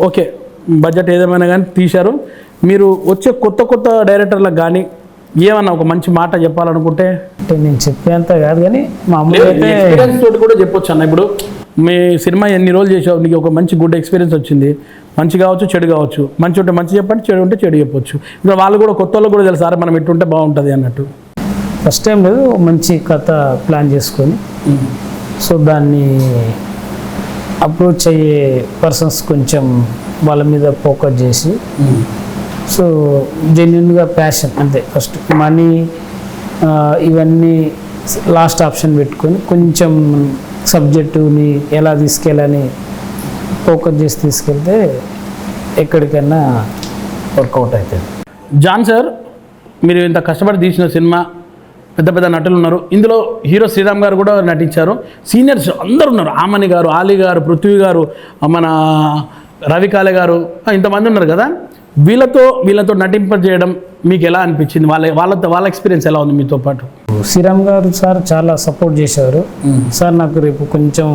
ఓకే బడ్జెట్ ఏదేమైనా కానీ తీశారు. మీరు వచ్చే కొత్త కొత్త డైరెక్టర్లకు కానీ ఏమన్నా ఒక మంచి మాట చెప్పాలనుకుంటే? అంటే నేను చెప్పేంత కాదు కానీ మామూలుగా అయితే ఎక్స్పీరియన్స్ తోటి కూడా చెప్పొచ్చు అన్న. ఇప్పుడు మీ సినిమా ఎన్ని రోజులు చేసావు, నీకు ఒక మంచి గుడ్ ఎక్స్పీరియన్స్ వచ్చింది, మంచి కావచ్చు చెడు కావచ్చు, మంచి ఉంటే మంచి చెప్పండి, చెడు ఉంటే చెడు చెప్పొచ్చు. ఇంకా వాళ్ళు కూడా కొత్త వాళ్ళు కూడా తెలుసు, మనం ఎట్టుంటే బాగుంటుంది అన్నట్టు. ఫస్ట్ టైం లేదు మంచి కథ ప్లాన్ చేసుకొని సో దాన్ని అప్రోచ్ అయ్యే పర్సన్స్ కొంచెం వాళ్ళ మీద ఫోకస్ చేసి సో జెన్యున్గా ప్యాషన్ అంతే. ఫస్ట్ మనీ ఇవన్నీ లాస్ట్ ఆప్షన్ పెట్టుకొని కొంచెం సబ్జెక్టుని ఎలా తీసుకెళ్ళని ఫోకస్ చేసి తీసుకెళ్తే ఎక్కడికైనా వర్కౌట్ అవుతుంది. జాన్ సార్, మీరు ఇంత కష్టపడి తీసిన సినిమా, పెద్ద పెద్ద నటులు ఉన్నారు, ఇందులో హీరో శ్రీరామ్ గారు కూడా నటించారు, సీనియర్స్ అందరు ఉన్నారు, ఆమని గారు, ఆలీ గారు, పృథ్వీ గారు, మన రవికాలే గారు, ఇంతమంది ఉన్నారు కదా. వీళ్ళతో నటింపజేయడం మీకు ఎలా అనిపించింది? వాళ్ళ ఎక్స్పీరియన్స్ ఎలా ఉంది మీతో పాటు? శ్రీరామ్ గారు సార్ చాలా సపోర్ట్ చేసేవారు. సార్ నాకు రేపు కొంచెం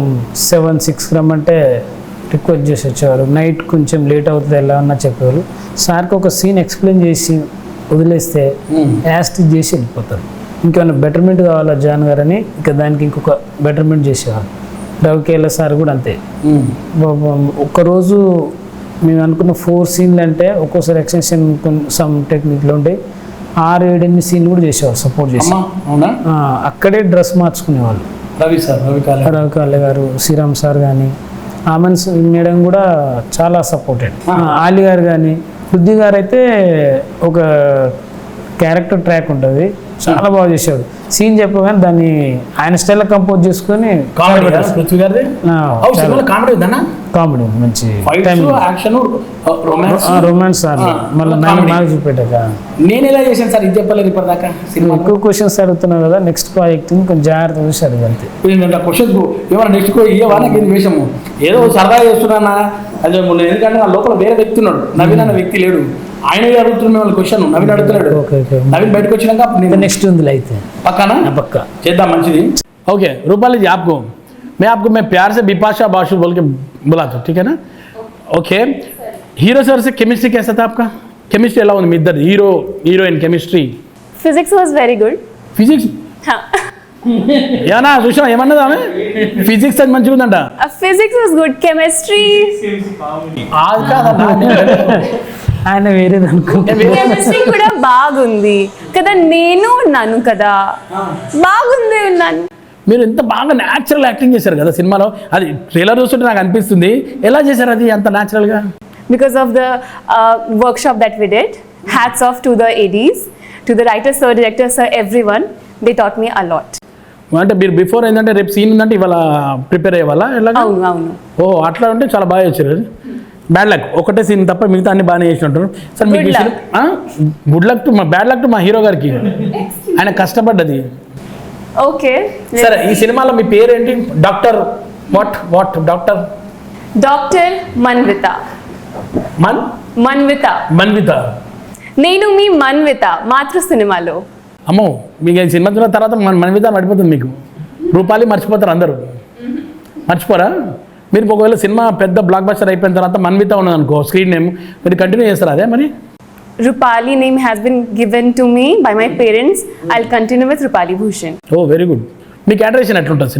7-6 రమ్మంటే రిక్వెస్ట్ చేసి వచ్చేవారు. నైట్ కొంచెం లేట్ అవుతుంది ఎలా అన్నా చెప్పేవారు. సార్కి ఒక సీన్ ఎక్స్ప్లెయిన్ చేసి వదిలేస్తే యాస్టిక్ చేసి వెళ్ళిపోతారు. ఇంకేమైనా బెటర్మెంట్ కావాలా జాన్ గారు అని ఇంకా దానికి ఇంకొక బెటర్మెంట్ చేసేవారు. రవికేల సార్ కూడా అంతే. ఒక్కరోజు మేము అనుకున్న 4 సీన్లు అంటే ఒక్కోసారి ఎక్స్టెన్షన్ సమ్ టెక్నిక్లో ఉంటే 6-7 సీన్లు కూడా చేసేవారు సపోర్ట్ చేసి. అక్కడే డ్రెస్ మార్చుకునేవాళ్ళు. రవికాలే గారు, శ్రీరామ్ సార్ కానీ, ఆమెన్ మేడం కూడా చాలా సపోర్టెడ్. ఆలీ గారు కానీ, పృథ్వీ గారు అయితే ఒక క్యారెక్టర్ ట్రాక్ ఉంటుంది, చాలా బాగా చేసేవాడు. సీన్ చెప్పగానే దాన్ని ఆయన స్టైల్లో కంపోజ్ చేసుకొని కామెడీ మంచి రొమాన్స్ సార్. మళ్ళీ నాకు చూపెట్టాక నేను ఎలా చేశాను సార్ ఇది చెప్పలేదు ఇప్పటిదాకా. ఎక్కువ క్వశ్చన్స్ అడుగుతున్నావు కదా, నెక్స్ట్ ప్రాజెక్ట్ కొంచెం జాగ్రత్త చూసి అడిగి అంతే. క్వశ్చన్స్ ఏమన్నా నెక్స్ట్ ఇవ్వాలకి వేషము ఏదో సరదా చేస్తున్నానా అదే. ఎందుకంటే నా లోపల వేరే వ్యక్తి ఉన్నాడు, నవీన్ అన్న వ్యక్తి లేడు. ఆయన అడుగుతున్న వాళ్ళ క్వశ్చన్ నవీన్ అడుగుతున్నాడు. నవీన్ బయటకు వచ్చినాక నెక్స్ట్ ఉంది అయితే పక్కన పక్క చేద్దాం మంచిది. ఓకే रूपाली जी, मैं प्यार से बिपाशा बाशु बोल के बुलाता हूँ, ठीक है ना? ओके, हीरो सर से केमिस्ट्री कैसा था आपका? केमिस्ट्री ఎలా ఉంది మీ ఇద్దరు heroine chemistry? Physics was very good. Physics ఏమన్నా చూసినా ఏమన్నది ఆమె? ఫిజిక్స్ అది మంచిగా ఉందంట. Physics was good. Chemistry ఆయన వేరేది అనుకుంటా. కెమిస్ట్రీ కూడా బాగుంది కదా, నేను ఉన్నాను కదా, బాగుంది ఉన్నాను. మీరు ఎంత బాగా న్యాచురల్ యాక్టింగ్ చేశారు కదా సినిమాలో. అది ట్రైలర్ చూస్తుంటే నాకు అనిపిస్తుంది, ఎలా చేశారు అది అంత న్యాచురల్గా? Because of the workshop that we did. Hats off to the ADs, to the writer sir, director sir, everyone. They taught me a lot. అంటే మీరు బిఫోర్ ఏంటంటే రేపు సీన్ ఉందంటే ఇవాళ ప్రిపేర్ అయ్యేవాళ్ళ ఎలా? అవును. ఓ అట్లా ఉంటే చాలా బాగా చేశారు. బ్యాడ్ లక్ ఒకటే సీన్ తప్ప మిగతా అన్ని బాగానే చేసినట్టు సార్. మీకు గుడ్ లక్ టు మా బ్యాడ్ లక్ టు మా హీరో గారికి, ఆయన కష్టపడ్డది. ఓకే సరే, ఈ సినిమాలో మీ పేరేంటి? Doctor what doctor? Doctor Manvitha. Manvitha. నేను మీ మన్విత మాతృ సినిమాలో. అమ్మో, మీకు ఈ సినిమా చూసిన తర్వాత మన్విత పడిపోతుంది. మీకు రూపాలి మర్చిపోతారు అందరూ, మర్చిపోరా? మీరు ఒకవేళ సినిమా పెద్ద బ్లాక్ బస్టర్ అయిపోయిన తర్వాత మన్విత ఉన్నది అనుకో స్క్రీన్ నేమ్, మీరు కంటిన్యూ చేస్తారా అదే మరి? Rupali name has been given to me by my parents. I'll continue with Rupali Bhushan. Oh very good. మీ క్యారెక్టరేషన్ ఎట్లుంటుంది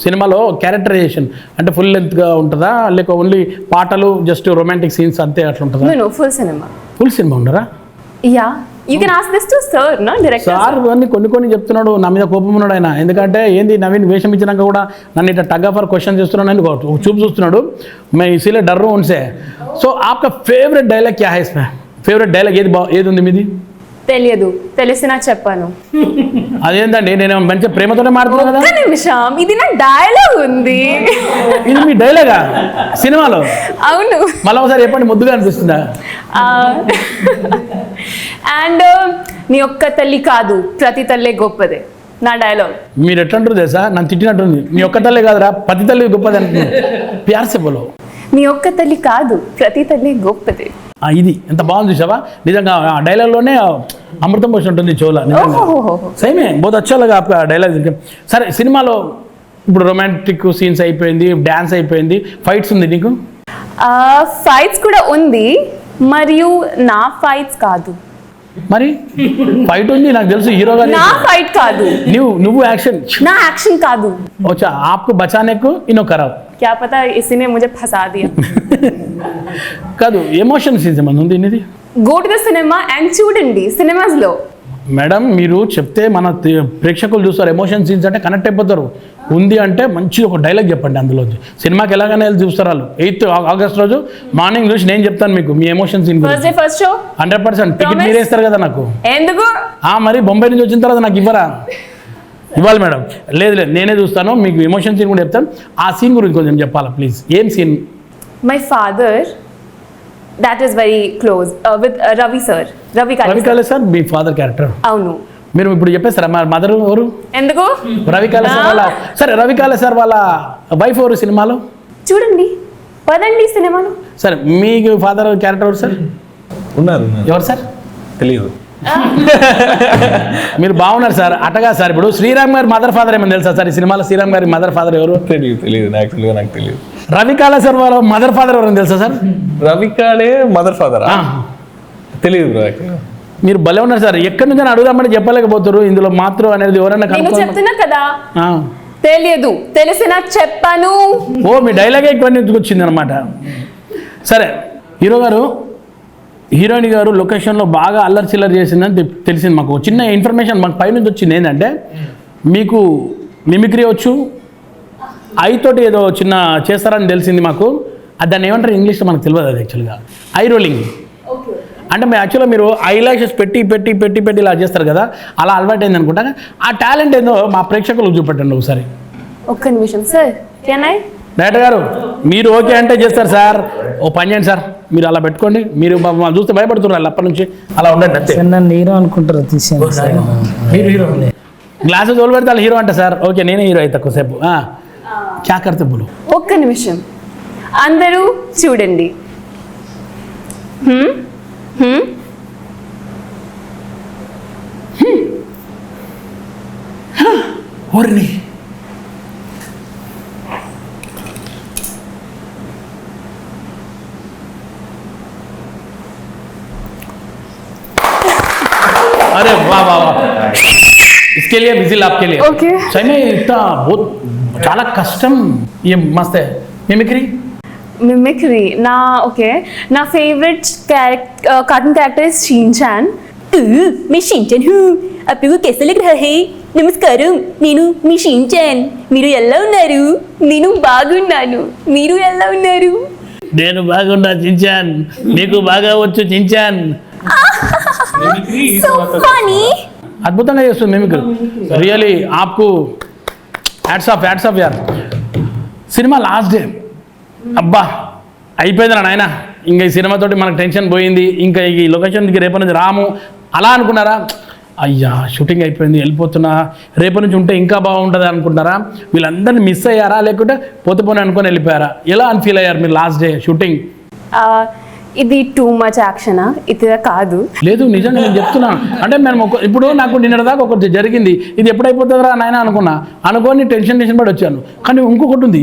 సినిమాలో క్యారెక్టరైజేషన్ అంటే ఫుల్ లెంత్గా ఉంటుందా, లేక ఓన్లీ పాటలు జస్ట్ రొమాంటిక్ సీన్స్ అంతే అట్లా ఉంటుందా? No, full cinema. Full cinema ఉండరా? Yeah, you can ask this to sir, no director. Sir కొన్ని చెప్తున్నాడు, నా మీద కోపం ఉన్నాడు ఆయన. ఎందుకంటే ఏంది నవీన్ వేషం ఇచ్చినాక కూడా నన్ను ఇట్లా టగ్ ఆఫర్ క్వశ్చన్ చేస్తున్నాను, చూపు చూస్తున్నాడు. मैं इसीलिए डर रहा हूँ उनसे. సో आपका फेवरेट डायलॉग क्या है इसमें? ఫేవరెట్ డైలాగ్ ఏది ఉంది మీది? తెలిసినా చెప్పాను. అదేంటండి, నేను మంచి ప్రేమతోనే మాట్లాడుతున్నా కదా. ఒక్క నిమిషం, ఇది నా డైలాగ్ ఉంది. ఇది మీ డైలాగా సినిమాలో? అవును. మళ్ళీ ఒకసారి చెప్పండి, ముద్దుగా అనిపిస్తుందా? అండ్ నీ ఒక్క తల్లి కాదు ప్రతి తల్లే గొప్పదే నా డైలాగ్. మీరు ఎట్లా అంటారు తెలుసా, నన్ను తిట్టినట్టుంది. నీ ఒక్క తల్లి కాదురా పతి తల్లి గొప్పది అంటున్నాను. ప్యార్ సే బోలో. నీ ఒక్క తల్లి కాదు ప్రతి తల్లి గొప్పదే. ఇది ఎంత బాగుంది చూసావా, నిజంగా ఆ డైలాగ్లోనే అమృతం పోసి ఉంటుంది చోలా. సేమే బోత్ అచ్చాలుగా డైలాగ్. సరే, సినిమాలో ఇప్పుడు రొమాంటిక్ సీన్స్ అయిపోయింది, డ్యాన్స్ అయిపోయింది, ఫైట్స్ ఉంది నీకు? ఫైట్స్ కూడా ఉంది, మరియు నా ఫైట్స్ కాదు. మరి ఫైట్ ఉంది నాకు తెలుసు, హీరో గారు. నా ఫైట్ కాదు. నువ్వు యాక్షన్. నా యాక్షన్ కాదు. अच्छा आपको बचाने को इनो कराओ. क्या पता इसी ने मुझे फंसा दिया. కాదు, ఎమోషన్ సీన్స్ ఏమన్నా ఉంది ఇది? Go to the cinema and చూడండి సినిమాస్ లో. మేడం మీరు చెప్తే మన ప్రేక్షకులు చూస్తారు, ఎమోషన్ సీన్స్ అంటే కనెక్ట్ అయిపోతారు. ఉంది అంటే మంచి ఒక డైలాగ్ చెప్పండి అందులో. సినిమాకి ఎలాగైనా వెళ్ళి చూస్తారు వాళ్ళు. 8th ఆగస్ట్ రోజు మార్నింగ్ చూసి నేను చెప్తాను మీకు మీ emotion scene. First show 100% ticket మీరే ఇస్తారు కదా నాకు. ఎందుకు? మరి బొంబాయి నుంచి వచ్చిన తర్వాత నాకు ఇవ్వరా? ఇవ్వాలి మేడం. లేదు నేనే చూస్తాను, మీకు ఎమోషన్ సీన్ కూడా చెప్తాను. ఆ సీన్ గురించి కొంచెం చెప్పాలా ప్లీజ్. ఏం scene? My father, that is very close with Ravi sir. Ravi కాలే సార్ మీ ఫాదర్ క్యారెక్టర్. అవును. మీరు ఇప్పుడు చెప్పేస్తారా మా మదర్ ఎవరు? ఎందుకు? రవి కాలే సార్ వాళ్ళ. సరే, రవి కాలే సార్ వాళ్ళ వైఫ్ ఎవరు సినిమాలో? చూడండి, పదండి సినిమాలో. సరే, మీకు ఫాదర్ క్యారెక్టర్ ఎవరు సార్? ఉన్నారు. ఎవరు సార్? తెలియదు. మీరు బాగున్నారు సార్. అటగా సార్, ఇప్పుడు శ్రీరామ్ గారి మదర్ ఫాదర్ ఏమని తెలుసా సార్ ఈ సినిమాలో? శ్రీరామ్ గారి మదర్ ఫాదర్ ఎవరు? తెలియదు యాక్చువల్గా నాకు తెలియదు. రవి కాలే సార్ వాళ్ళ మదర్ ఫాదర్ ఎవరని తెలుసా సార్? రవి కాలే మదర్ ఫాదర్ తెలియదు బ్రో. మీరు భలే ఉన్నారు సార్. ఎక్కడి నుంచి అడుగుదామని చెప్పలేకపోతారు. ఇందులో మాత్రం అనేది ఎవరన్నా నేను చెప్తున్నా కదా, ఆ. తెలియదు, తెలిసిన చెప్పాను. ఓ మీ డైలాగే ఎక్కువ వచ్చింది అనమాట. సరే, హీరో గారు హీరోయిన్ గారు లొకేషన్లో బాగా అల్లరి చిల్లరి చేసిందని తెలిసింది మాకు. చిన్న ఇన్ఫర్మేషన్ మాకు పైనుంచి వచ్చింది. ఏంటంటే మీకు మిమిక్రీ వచ్చు, ఐతోటి ఏదో చిన్న చేస్తారని తెలిసింది మాకు. అది దాన్ని ఏమంటారు ఇంగ్లీష్లో మనకు తెలియదు. అది యాక్చువల్గా ఐ రోలింగ్ అంటే యాక్చువల్గా మీరు ఐ లాషెస్ పెట్టి పెట్టి పెట్టి పెట్టి ఇలా చేస్తారు కదా, అలా అలవాటు అయింది అనుకుంటా. ఆ టాలెంట్ ఏందో మా ప్రేక్షకులకు చూపెట్టండి ఒకసారి. ఒక్క నిమిషం సార్. Can I? డైరెక్టర్ గారు మీరు ఓకే అంటే చేస్తారు సార్. ఓ పని చేయండి సార్, మీరు అలా పెట్టుకోండి. మీరు చూస్తే భయపడుతున్నారు అప్పటి నుంచి. అలా ఉండండి అంతే. నన్ను హీరో అనుకుంటారు తీసేయండి. మీరు హీరో గ్లాసెస్ ఓలు పెడితే హీరో అంట సార్. ఓకే, నేనే హీరో అయితే తక్కువసేపు. క్యా కర్తే బోలో. ఒక్క నిమిషం, అందరూ చూడండి. ఓర్ని अरे वाह वाह वाह, इसके लिए विजिल आपके लिए. Okay. सही में इतना बहुत చాలా కష్టం. ये मस्त है मिमिक्री. मिमिक्री ना, ओके. ना favourite cartoon character is Shinchan. मैं शिनचैन हूँ. आपको कैसा लग रहा है? నమస్కారం, నేను మీ షిన్చాన్. మీరు ఎలా ఉన్నారు? నేను బాగున్నాను. మీరు ఎలా ఉన్నారు? నేను బాగున్నా చించాన్. నీకు బాగా వచ్చు చించాన్. So funny. అద్భుతంగా చేస్తుంది మిమిక్రీ. రియలీ ఆప్కు హ్యాట్స్ ఆఫ్ యార్. సినిమా లాస్ట్ డే అబ్బా అయిపోయిందిరా నాయన. ఇంకా ఈ సినిమాతోటి మనకు టెన్షన్ పోయింది. ఇంకా ఈ లొకేషన్కి రేపటి నుంచి రాము అలా అనుకున్నారా? అయ్యా షూటింగ్ అయిపోయింది వెళ్ళిపోతున్నా, రేపటి నుంచి ఉంటే ఇంకా బాగుంటుంది అనుకుంటున్నారా? వీళ్ళందరినీ మిస్ అయ్యారా, లేకుంటే పోతే అనుకొని వెళ్ళిపోయారా? ఎలా అని ఫీల్ అయ్యారు మీరు లాస్ట్ డే షూటింగ్? ఇది టూ మచ్ యాక్షనా? ఇది కాదు. లేదు నిజంగా నేను చెప్తున్నాను. అంటే మేము ఇప్పుడు నాకు నిన్నటిదాకా ఒకటి జరిగింది, ఇది ఎప్పుడైపోతుందిరా నాయన అనుకొని టెన్షన్ పడి వచ్చాను. కానీ ఇంకొకటి ఉంది,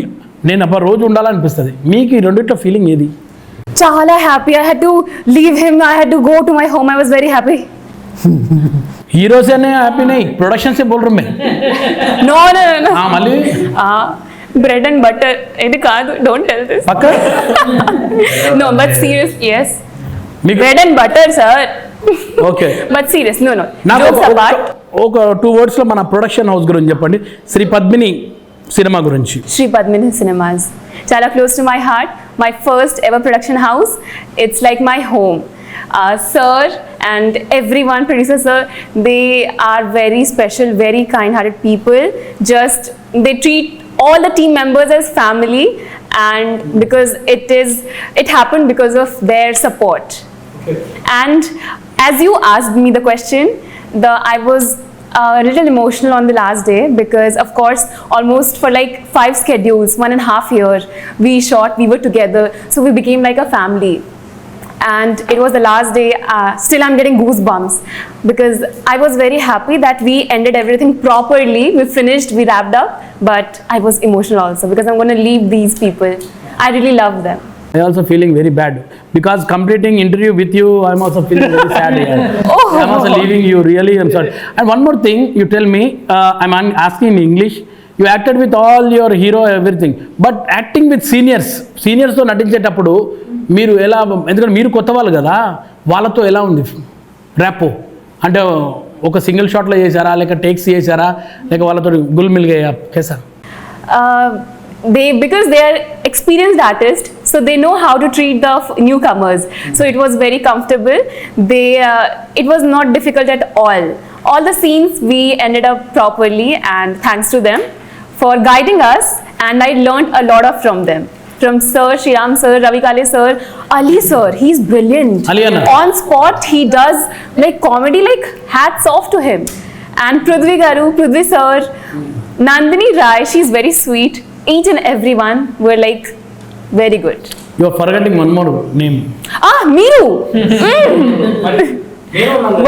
నేను అప్పుడు రోజు ఉండాలనిపిస్తుంది. మీకు ఈ రెండిట్లో ఫీలింగ్ ఏది? చాలా happy. I had to leave him. I had to go to my home. I was very happy. Hero से नहीं हैप्पी नहीं, प्रोडक्शन से बोल रहा हूँ मैं. No no no. हाँ मल्ली ब्रेड एंड बटर ఇది కాదు. Don't tell this. పక్క నో బట్ సీరియస్. yes మీకు bread and butter sir. Okay but serious. No no. నాకు ఒక 2 words లో మన ప్రొడక్షన్ హౌస్ గురించి చెప్పండి. శ్రీ పద్మిని సినిమా గురించి. శ్రీ పద్మిని సినిమాస్ చాలా close to my heart. My first ever production house. It's like my home. Sir and everyone, producer sir, they are very special, very kind-hearted people. Just they treat all the team members as family, and because it happened because of their support. Okay. And as you asked me the question, I was a little emotional on the last day because, of course, almost for like 5 schedules, 1.5 years, we shot, we were together, so we became like a family. And it was the last day. Still, I'm getting goosebumps because I was very happy that we ended everything properly. We finished, we wrapped up, but I was emotional also because I'm going to leave these people. I really love them. I also feeling very bad because completing interview with you, I'm also feeling very sad here. I'm also leaving you. Really, I'm sorry. And one more thing, you tell me. I'm asking in English. You acted with all your hero everything, but acting with seniors తో నటించేటప్పుడు మీరు ఎలా, ఎందుకంటే మీరు కొత్త వాళ్ళు కదా, వాళ్ళతో ఎలా ఉంది ర్యాపో? అంటే ఒక సింగిల్ షాట్లో చేశారా, లేక టేక్స్ చేశారా, లేక వాళ్ళతో గుల్ మిల్ గయా కేసా? Because they are experienced artists, so they know how to treat the newcomers. So it was very comfortable. It was not difficult at all. All the scenes we ended up properly, and thanks to them for guiding us. And I learned a lot from them. From Sir, Shriram Sir, Ravi Kale Sir, Ali Sir, he's brilliant. Ali Anna. On spot, he does like comedy, like hats off to him. And Prithvi Sir, Nandini Rai, she's very sweet. Each and everyone were like very good. You are forgetting one more name. Meeru.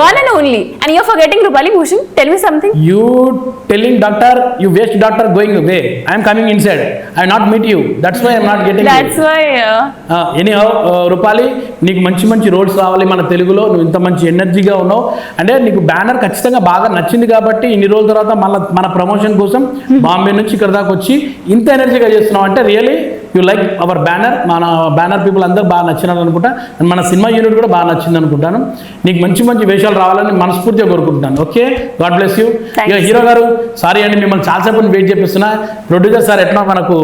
One and only. And you're forgetting Rupali Bhushan. Tell me something. You telling doctor, you waste doctor going away. I am coming inside. I not meet you. That's why I am not getting That's you. why. Anyhow Rupali, నీకు మంచి roles రావాలి మన తెలుగులో. నువ్వు ఇంత మంచి ఎనర్జీగా ఉన్నావు అంటే నీకు బ్యానర్ ఖచ్చితంగా బాగా నచ్చింది కాబట్టి ఇన్ని రోజుల తర్వాత మన ప్రమోషన్ కోసం బాంబే నుంచి ఇక్కడ దాకా వచ్చి ఇంత ఎనర్జీగా చేస్తున్నావు అంటే really you like our banner. మన బ్యానర్ పీపుల్ అందరూ బాగా నచ్చినారు అనుకుంటా. మన సినిమా యూనిట్ కూడా బాగా నచ్చింది అనుకుంటాను. నీకు మంచి వేషాలు రావాలని మనస్ఫూర్తిగా కోరుకుంటున్నాను. Okay, God bless you. ఇక హీరో గారు, సారీ అండి మిమ్మల్ని చాలాసేపు వెయిట్ చేపిస్తున్నా. ప్రొడ్యూసర్ సార్ ఎట్లా మనకు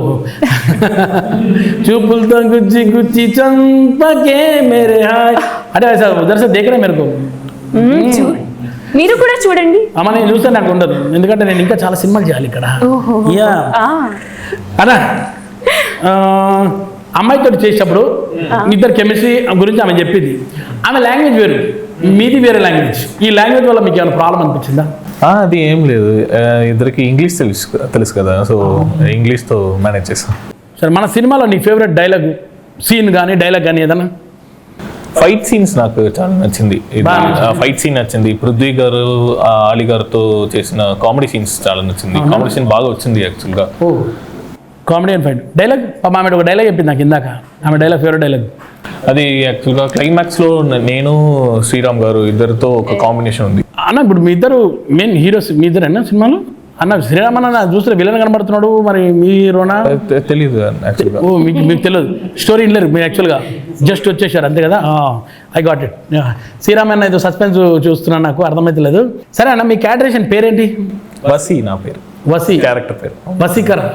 చూపులతో గుచ్చి చంపకే మేరే హాయ్ అంటే సార్ ఉదర్ సార్ దేకరే మేరకు మీరు కూడా చూడండి. అమ్మ నేను చూస్తే నాకు ఉండదు, ఎందుకంటే నేను ఇంకా చాలా సినిమాలు చేయాలి ఇక్కడ. యా అదా అమ్మాయితో చేసేటప్పుడు ఇద్దరు కెమిస్ట్రీ గురించి ఆమె చెప్పింది. ఆమె లాంగ్వేజ్ వేరు, మీది వేరే లాంగ్వేజ్. ఈ లాంగ్వేజ్ వల్ల మీకు ఏమైనా ప్రాబ్లం అనిపించిందా? అది ఏం లేదు, ఇద్దరికి ఇంగ్లీష్ తెలుసు కదా, సో ఇంగ్లీష్తో మేనేజ్ చేస్తాం. సరే, మన సినిమాలో నీ ఫేవరెట్ డైలాగ్ సీన్ కానీ డైలాగ్ కానీ ఏదన్నా? ఫైట్ సీన్స్ నాకు చాలా నచ్చింది. ఫైట్ సీన్ నచ్చింది. పృథ్వీ గారు ఆలి గారితో చేసిన కామెడీ సీన్స్ చాలా నచ్చింది. కామెడీ సీన్ బాగా వచ్చింది యాక్చువల్గా. కామెడీ అండ్ ఫైట్ డైలాగ్ ఆమె ఒక డైలాగ్ చెప్పింది నాకు ఇందాక. ఆమె డైలాగ్ ఫేవరెట్ డైలాగ్ అది యాక్చువల్గా క్లైమాక్స్లో నేను శ్రీరామ్ గారు ఇద్దరితో ఒక కాంబినేషన్ ఉంది అన్న. ఇప్పుడు మీ ఇద్దరు మెయిన్ హీరోస్, మీ ఇద్దరు అన్న సినిమాలో. అన్న శ్రీరామ్ అన్న చూస్తే విలన్ కనబడుతున్నాడు, మరి మీరోనా తెలీదు యాక్చువల్గా. ఓ మీకు తెలియదు, స్టోరీ ఇన్లేరు మీరు, యాక్చువల్గా జస్ట్ వచ్చేసారు అంతే కదా. I got it. శ్రీరామ్ అన్న ఏదో సస్పెన్స్ చూస్తున్నాను, నాకు అర్థమైతలేదు. సరే అన్న, మీ క్యారెక్టరేషన్ పేరేంటి? వసీ. నా పేరు వసీ. క్యారెక్టర్ పేరు వసీకర్.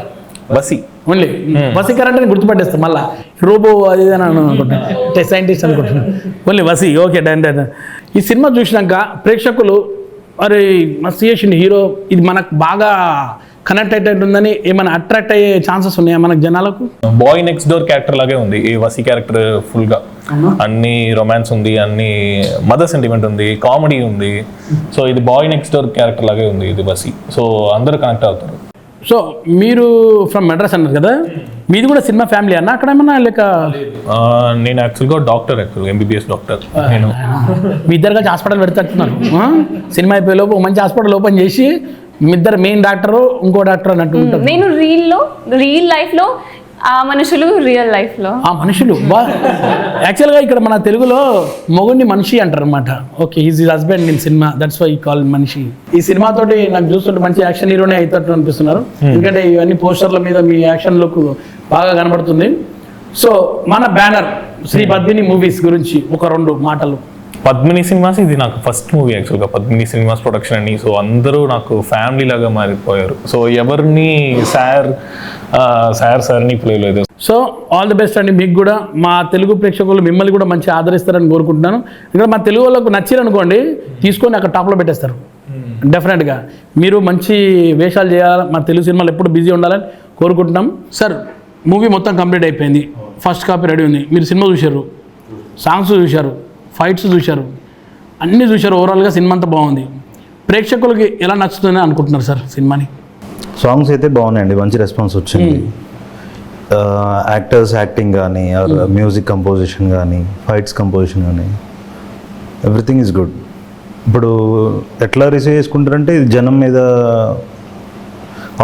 వసీ ఓన్లీ వసీకర్ అంటే గుర్తుపట్టేస్తాం, మళ్ళీ రోబో అది అని అనుకుంటున్నాను, సైంటిస్ట్ అనుకుంటున్నాను. ఓన్లీ వసీ. Okay done. ఈ సినిమా చూసినాక ప్రేక్షకులు అరే మస్తు చేసిండు హీరో, ఇది మనకు బాగా కనెక్ట్ అయ్యేటట్టుందని ఏమైనా అట్రాక్ట్ అయ్యే ఛాన్సెస్ ఉన్నాయా మనకు జనాలకు? బాయ్ నెక్స్ట్ డోర్ క్యారెక్టర్ లాగే ఉంది ఈ వసీ క్యారెక్టర్. ఫుల్గా అన్ని రొమాన్స్ ఉంది, అన్ని మదర్ సెంటిమెంట్ ఉంది, కామెడీ ఉంది. సో ఇది బాయ్ నెక్స్ట్ డోర్ క్యారెక్టర్ లాగే ఉంది ఇది వసీ. సో అందరూ కనెక్ట్ అవుతారు. సో మీరు ఫ్రమ్ మెడ్రాస్ అన్నారు కదా, మీది కూడా సినిమా ఫ్యామిలీ అన్న అక్కడ ఏమన్నా లేక? నేను యాక్చువల్గా డాక్టర్, ఎంబీబీఎస్ డాక్టర్. నేను మీ ఇద్దరుగా హాస్పిటల్ పెడతాను. సినిమా అయిపోయే లోపు మంచి హాస్పిటల్ ఓపెన్ చేసి మీ ఇద్దరు మెయిన్ డాక్టర్ ఇంకో డాక్టర్ అన్నట్టు ఉంటారు. నేను రియల్ లైఫ్లో ఆ మనుషులు, రియల్ లైఫ్లో ఆ మనుషులు. యాక్చువల్గా ఇక్కడ మన తెలుగులో మొగుడిని మనిషి అంటారు అనమాట. Okay, is his husband in cinema, that's why call మనిషి. ఈ సినిమా తోటి నాకు చూస్తుంటే మంచి యాక్షన్ హీరోనే అవుతాడు అనిపిస్తున్నారు, ఎందుకంటే ఇవన్నీ పోస్టర్ల మీద మీ యాక్షన్ లుక్ బాగా కనబడుతుంది. సో మన బ్యానర్ శ్రీ పద్మిని మూవీస్ గురించి ఒక 2 మాటలు. పద్మిని సినిమాస్ ఇది నాకు ఫస్ట్ మూవీ యాక్చువల్గా, పద్మిని సినిమాస్ ప్రొడక్షన్ అని. సో అందరూ నాకు ఫ్యామిలీ లాగా మారిపోయారు. సో ఎవరిని సార్ని పిలవలేదు. సో ఆల్ ది బెస్ట్ అండి మీకు కూడా. మా తెలుగు ప్రేక్షకులు మిమ్మల్ని కూడా మంచి ఆదరిస్తారని కోరుకుంటున్నాను. ఎందుకంటే మా తెలుగు వాళ్ళకు నచ్చిరనుకోండి, తీసుకొని అక్కడ టాప్లో పెట్టేస్తారు డెఫినెట్గా. మీరు మంచి వేషాలు చేయాలి, మా తెలుగు సినిమాలు ఎప్పుడు బిజీ ఉండాలని కోరుకుంటున్నాం. సార్, మూవీ మొత్తం కంప్లీట్ అయిపోయింది, ఫస్ట్ కాపీ రెడీ ఉంది. మీరు సినిమా చూశారు, సాంగ్స్ చూశారు, ఫైట్స్ చూశారు. అన్నీ చూశారు, ఓవరాల్గా సినిమా అంతా బాగుంది. ప్రేక్షకులకి ఎలా నచ్చుతుందని అనుకుంటున్నారు సార్ సినిమాని? సాంగ్స్ అయితే బాగున్నాయండి, మంచి రెస్పాన్స్ వచ్చింది. యాక్టర్స్ యాక్టింగ్ కానీ, మ్యూజిక్ కంపోజిషన్ కానీ, ఫైట్స్ కంపోజిషన్ కానీ, ఎవ్రీథింగ్ ఈజ్ గుడ్. ఇప్పుడు ఎట్లా రిసీవ్ చేసుకుంటారంటే ఇది జనం మీద,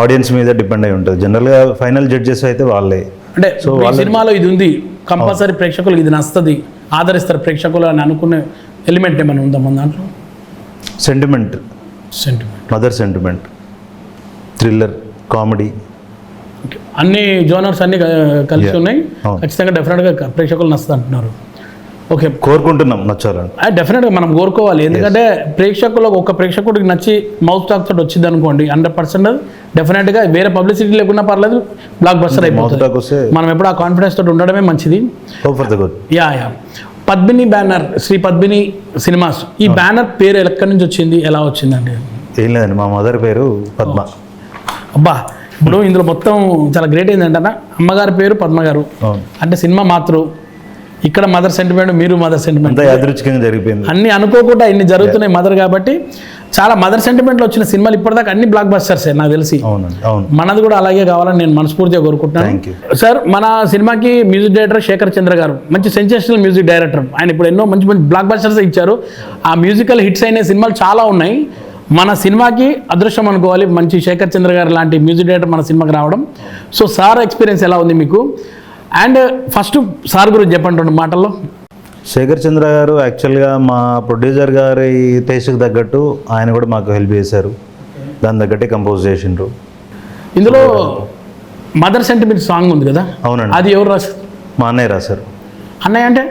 ఆడియన్స్ మీద డిపెండ్ అయి ఉంటుంది. జనరల్గా ఫైనల్ జడ్జెస్ అయితే వాళ్ళే. అంటే ఈ సినిమాలో ఇది ఉంది, కంపల్సరీ ప్రేక్షకులకు ఇది నచ్చుతుంది, ఆదరిస్తారు ప్రేక్షకులు అని అనుకునే ఎలిమెంట్ ఏమైనా ఉందా మన దాంట్లో? Sentiment, mother sentiment, thriller, comedy, అన్ని జోనర్స్ అన్ని కలిసి ఉన్నాయి. అవును. ఖచ్చితంగా డెఫినెట్గా ప్రేక్షకులు నచ్చుతుంది అంటున్నారు. ఓకే, కోరుకుంటున్నాం నచ్చాలని. డెఫినెట్గా మనం కోరుకోవాలి, ఎందుకంటే ప్రేక్షకులకు ఒక ప్రేక్షకుడికి నచ్చి మౌత్ టాక్ తోటి వచ్చింది అనుకోండి 100% డెఫినెట్గా వేరే పబ్లిసిటీ లేకున్నా పర్లేదు, బ్లాక్ బస్టర్ అయిపోతుంది. మనం ఎప్పుడు ఆ కాన్ఫిడెన్స్ తోటి ఉండడమే మంచిది. Yeah Padmini banner, Sri Padmini cinemas, ఈ బ్యానర్ పేరు ఎక్కడి నుంచి వచ్చింది, ఎలా వచ్చిందండి? ఏం లేదండి, మా మదర్ పేరు పద్మ. అబ్బా, ఇప్పుడు ఇందులో మొత్తం చాలా గ్రేట్ ఏంటంటే అమ్మగారి పేరు పద్మ గారు, అంటే సినిమా మాత్రం ఇక్కడ మదర్ సెంటిమెంట్, మీరు మదర్ సెంటిమెంట్, యాదృచ్ఛికంగా జరిగిపోయింది. అన్ని అనుకోకుండా ఇన్ని జరుగుతున్నాయి మదర్ కాబట్టి. చాలా మదర్ సెంటిమెంట్లో వచ్చిన సినిమాలు ఇప్పటిదాకా అన్ని బ్లాక్ బస్టర్సే నాకు తెలిసి. మనది కూడా అలాగే కావాలని నేను మనస్ఫూర్తిగా కోరుకుంటున్నాను. సార్, మన సినిమాకి మ్యూజిక్ డైరెక్టర్ శేఖర్ చంద్ర గారు మంచి సెన్సేషనల్ మ్యూజిక్ డైరెక్టర్. ఆయన ఇప్పుడు ఎన్నో మంచి మంచి బ్లాక్ బస్టర్స్ ఇచ్చారు. ఆ మ్యూజికల్ హిట్స్ అయిన సినిమాలు చాలా ఉన్నాయి. మన సినిమాకి అదృష్టం అనుకోవాలి, మంచి శేఖర్ చంద్ర గారు లాంటి మ్యూజిక్ డైరెక్టర్ మన సినిమాకి రావడం. సో సార్ ఎక్స్పీరియన్స్ ఎలా ఉంది మీకు? అండ్ ఫస్ట్ సార్ గురించి చెప్పండి 2 మాటల్లో. శేఖర్ చంద్ర గారు యాక్చువల్గా మా ప్రొడ్యూసర్ గారి టేస్ట్కి తగ్గట్టు ఆయన కూడా మాకు హెల్ప్ చేశారు, దాని తగ్గట్టే కంపోజ్ చేసిండ్రు. ఇందులో మదర్ సెంటిమెంట్ సాంగ్ ఉంది కదా? అవునండి. అది ఎవరు రాశారు? మా అన్నయ్య రాశారు. అన్నయ్య అంటే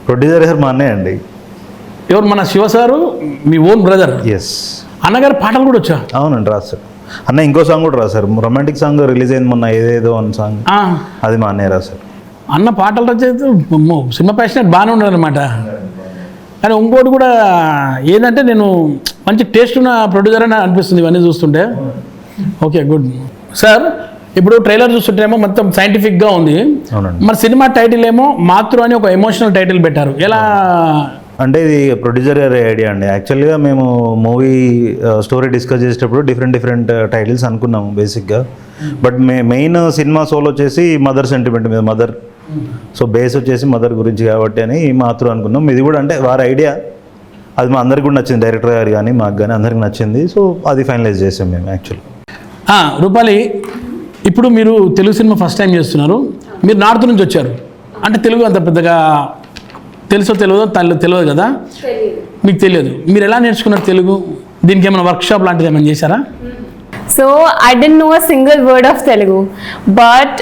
ప్రొడ్యూసర్ గారు మా అన్నయ్య అండి. ఎవరు? మన శివ సారు మీ ఓన్ బ్రదర్? ఎస్. అన్నగారు పాటలు కూడా వచ్చా? అవునండి, రాశారు. అన్న ఇంకో సాంగ్ కూడా రాశారు, రొమాంటిక్ సాంగ్ రిలీజ్ అయింది మొన్న, ఏదేదో అని సాంగ్, అది మా అన్నయ్య రాశారు. అన్న పాటలు రచయిత, సినిమా ప్యాషనెట్ బాగానే ఉండదు అనమాట. కానీ ఇంకోటి కూడా ఏంటంటే, నేను మంచి టేస్ట్ ఉన్న ప్రొడ్యూసర్ అని అనిపిస్తుంది ఇవన్నీ చూస్తుంటే. Okay, good. సార్, ఇప్పుడు ట్రైలర్ చూస్తుంటేమో మొత్తం సైంటిఫిక్గా ఉంది, మరి సినిమా టైటిల్ ఏమో మాతృ అని ఒక ఎమోషనల్ టైటిల్ పెట్టారు. ఎలా అంటే ఇది ప్రొడ్యూసర్ గారి ఐడియా అండి. యాక్చువల్గా మేము మూవీ స్టోరీ డిస్కస్ చేసేటప్పుడు డిఫరెంట్ టైటిల్స్ అనుకున్నాము బేసిక్గా. బట్ మెయిన్ సినిమా సోల్ వచ్చేసి మదర్ సెంటిమెంట్ మీద, మదర్. సో బేస్ వచ్చేసి మదర్ గురించి కాబట్టి అని మాతృ అనుకున్నాం. ఇది కూడా అంటే వారి ఐడియా, అది మా అందరికి కూడా నచ్చింది, డైరెక్టర్ గారు కానీ మాకు కానీ అందరికి నచ్చింది. సో అది ఫైనలైజ్ చేసాం మేము యాక్చువల్లీ. రూపాలి, ఇప్పుడు మీరు తెలుగు సినిమా ఫస్ట్ టైం చేస్తున్నారు, మీరు నార్త్ నుంచి వచ్చారు, అంటే తెలుగు అంత పెద్దగా తెలుసో తెలియదు కదా, మీకు తెలియదు. మీరు ఎలా నేర్చుకున్నారు తెలుగు? దీనికి ఏమైనా వర్క్షాప్ లాంటిది ఏమైనా చేశారా? So I didn't know a single word of Telugu, but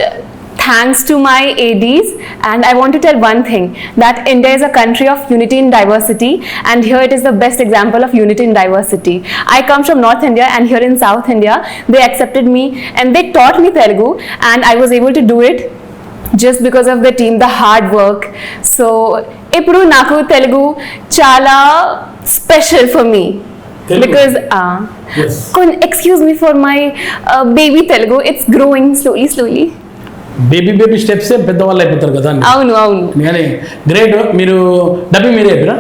thanks to my ADs, and I want to tell one thing, that India is a country of unity in diversity, and here it is the best example of unity in diversity. I come from North India, and here in South India they accepted me and they taught me Telugu, and I was able to do it just because of the team, the hard work. So ఇప్పుడు నాకు తెలుగు చాలా special for me, because excuse me for my baby Telugu, it's growing slowly. Baby steps పెద్దవాళ్ళు అయిపోతారు కదా. అవును. కానీ great. మీరు dubbing మీరే చెప్పారా?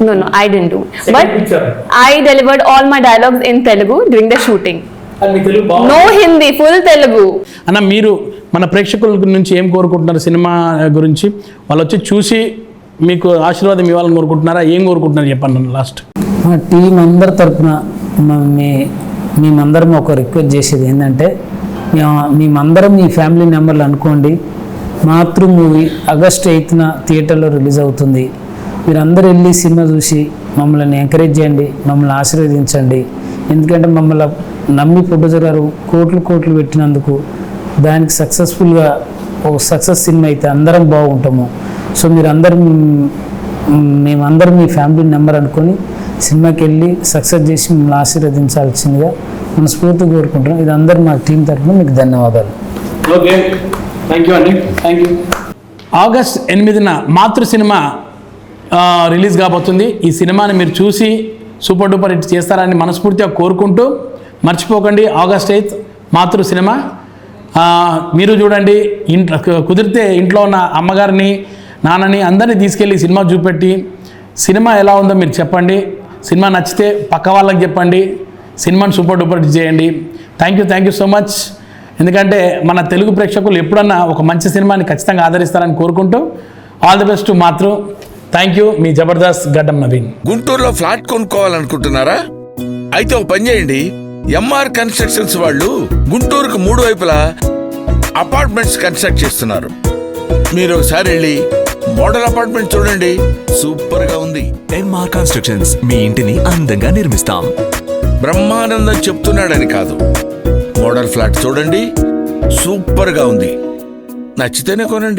No, I didn't do, but I delivered all my dialogues in Telugu during the shooting. No Hindi, full Telugu. అన్న, మీరు మన ప్రేక్షకుల నుంచి ఏం కోరుకుంటున్నారు సినిమా గురించి? వాళ్ళు వచ్చి చూసి మీకు ఆశీర్వాదం ఇవ్వాలని కోరుకుంటున్నారా, ఏం కోరుకుంటున్నారు చెప్పండి లాస్ట్. మా టీం అందరి తరఫున మేమందరం ఒక రిక్వెస్ట్ చేసేది ఏంటంటే, మేమందరం మీ ఫ్యామిలీ మెంబర్లు అనుకోండి. మాతృ మూవీ ఆగస్ట్ 8న థియేటర్లో రిలీజ్ అవుతుంది. మీరందరూ వెళ్ళి సినిమా చూసి మమ్మల్ని ఎంకరేజ్ చేయండి, మమ్మల్ని ఆశీర్వదించండి. ఎందుకంటే మమ్మల్ని నమ్మి ప్రొడ్యూసర్ గారు కోట్లు పెట్టినందుకు దానికి సక్సెస్ఫుల్గా ఒక సక్సెస్ సినిమా అయితే అందరం బాగుంటాము. సో మీరందరూ మేమందరం మీ ఫ్యామిలీ మెంబర్ అనుకొని సినిమాకి వెళ్ళి సక్సెస్ చేసి మిమ్మల్ని ఆశీర్వదించాల్సిందిగా మనస్ఫూర్తిగా కోరుకుంటున్నాం. ఇది అందరూ మా టీం తరఫున మీకు ధన్యవాదాలు. ఓకే, థ్యాంక్ యూ అండి, థ్యాంక్ యూ. ఆగస్ట్ 8న మాతృ సినిమా రిలీజ్ కాబోతుంది. ఈ సినిమాని మీరు చూసి సూపర్ డూపర్ హిట్ చేస్తారని మనస్ఫూర్తిగా కోరుకుంటూ, మర్చిపోకండి ఆగస్ట్ 8 మాతృ సినిమా. మీరు చూడండి, కుదిరితే ఇంట్లో ఉన్న అమ్మగారిని నాన్నని అందరినీ తీసుకెళ్ళి సినిమా చూపెట్టి సినిమా ఎలా ఉందో మీరు చెప్పండి. సినిమా నచ్చితే పక్క వాళ్ళకి చెప్పండి. సినిమాని సూపర్ డూపర్ చేయండి. Thank you so much. ఎందుకంటే మన తెలుగు ప్రేక్షకులు ఎప్పుడన్నా ఒక మంచి సినిమాని ఖచ్చితంగా ఆదరిస్తారని కోరుకుంటూ all the best Mathru. Thank you. మీ జబర్దస్త్ గడ్డం నవీన్. గుంటూరులో ఫ్లాట్ కొనుక్కోవాలనుకుంటున్నారా? అయితే ఒక పని చేయండి, ఎంఆర్ కన్స్ట్రక్షన్స్ వాళ్ళు గుంటూరుకు 3 వైపులా అపార్ట్మెంట్స్ కన్స్ట్రక్ట్ చేస్తున్నారు. మీరు ఒకసారి వెళ్ళి మోడల్ అపార్ట్మెంట్ చూడండి, సూపర్ గా ఉంది. ఎంఆర్ కన్స్ట్రక్షన్స్, మీ ఇంటిని అందంగా నిర్మిస్తాం. బ్రహ్మానందం చెప్తున్నాడని కాదు, మోడల్ ఫ్లాట్ చూడండి, సూపర్ గా ఉంది. నచ్చితేనే కొనండి.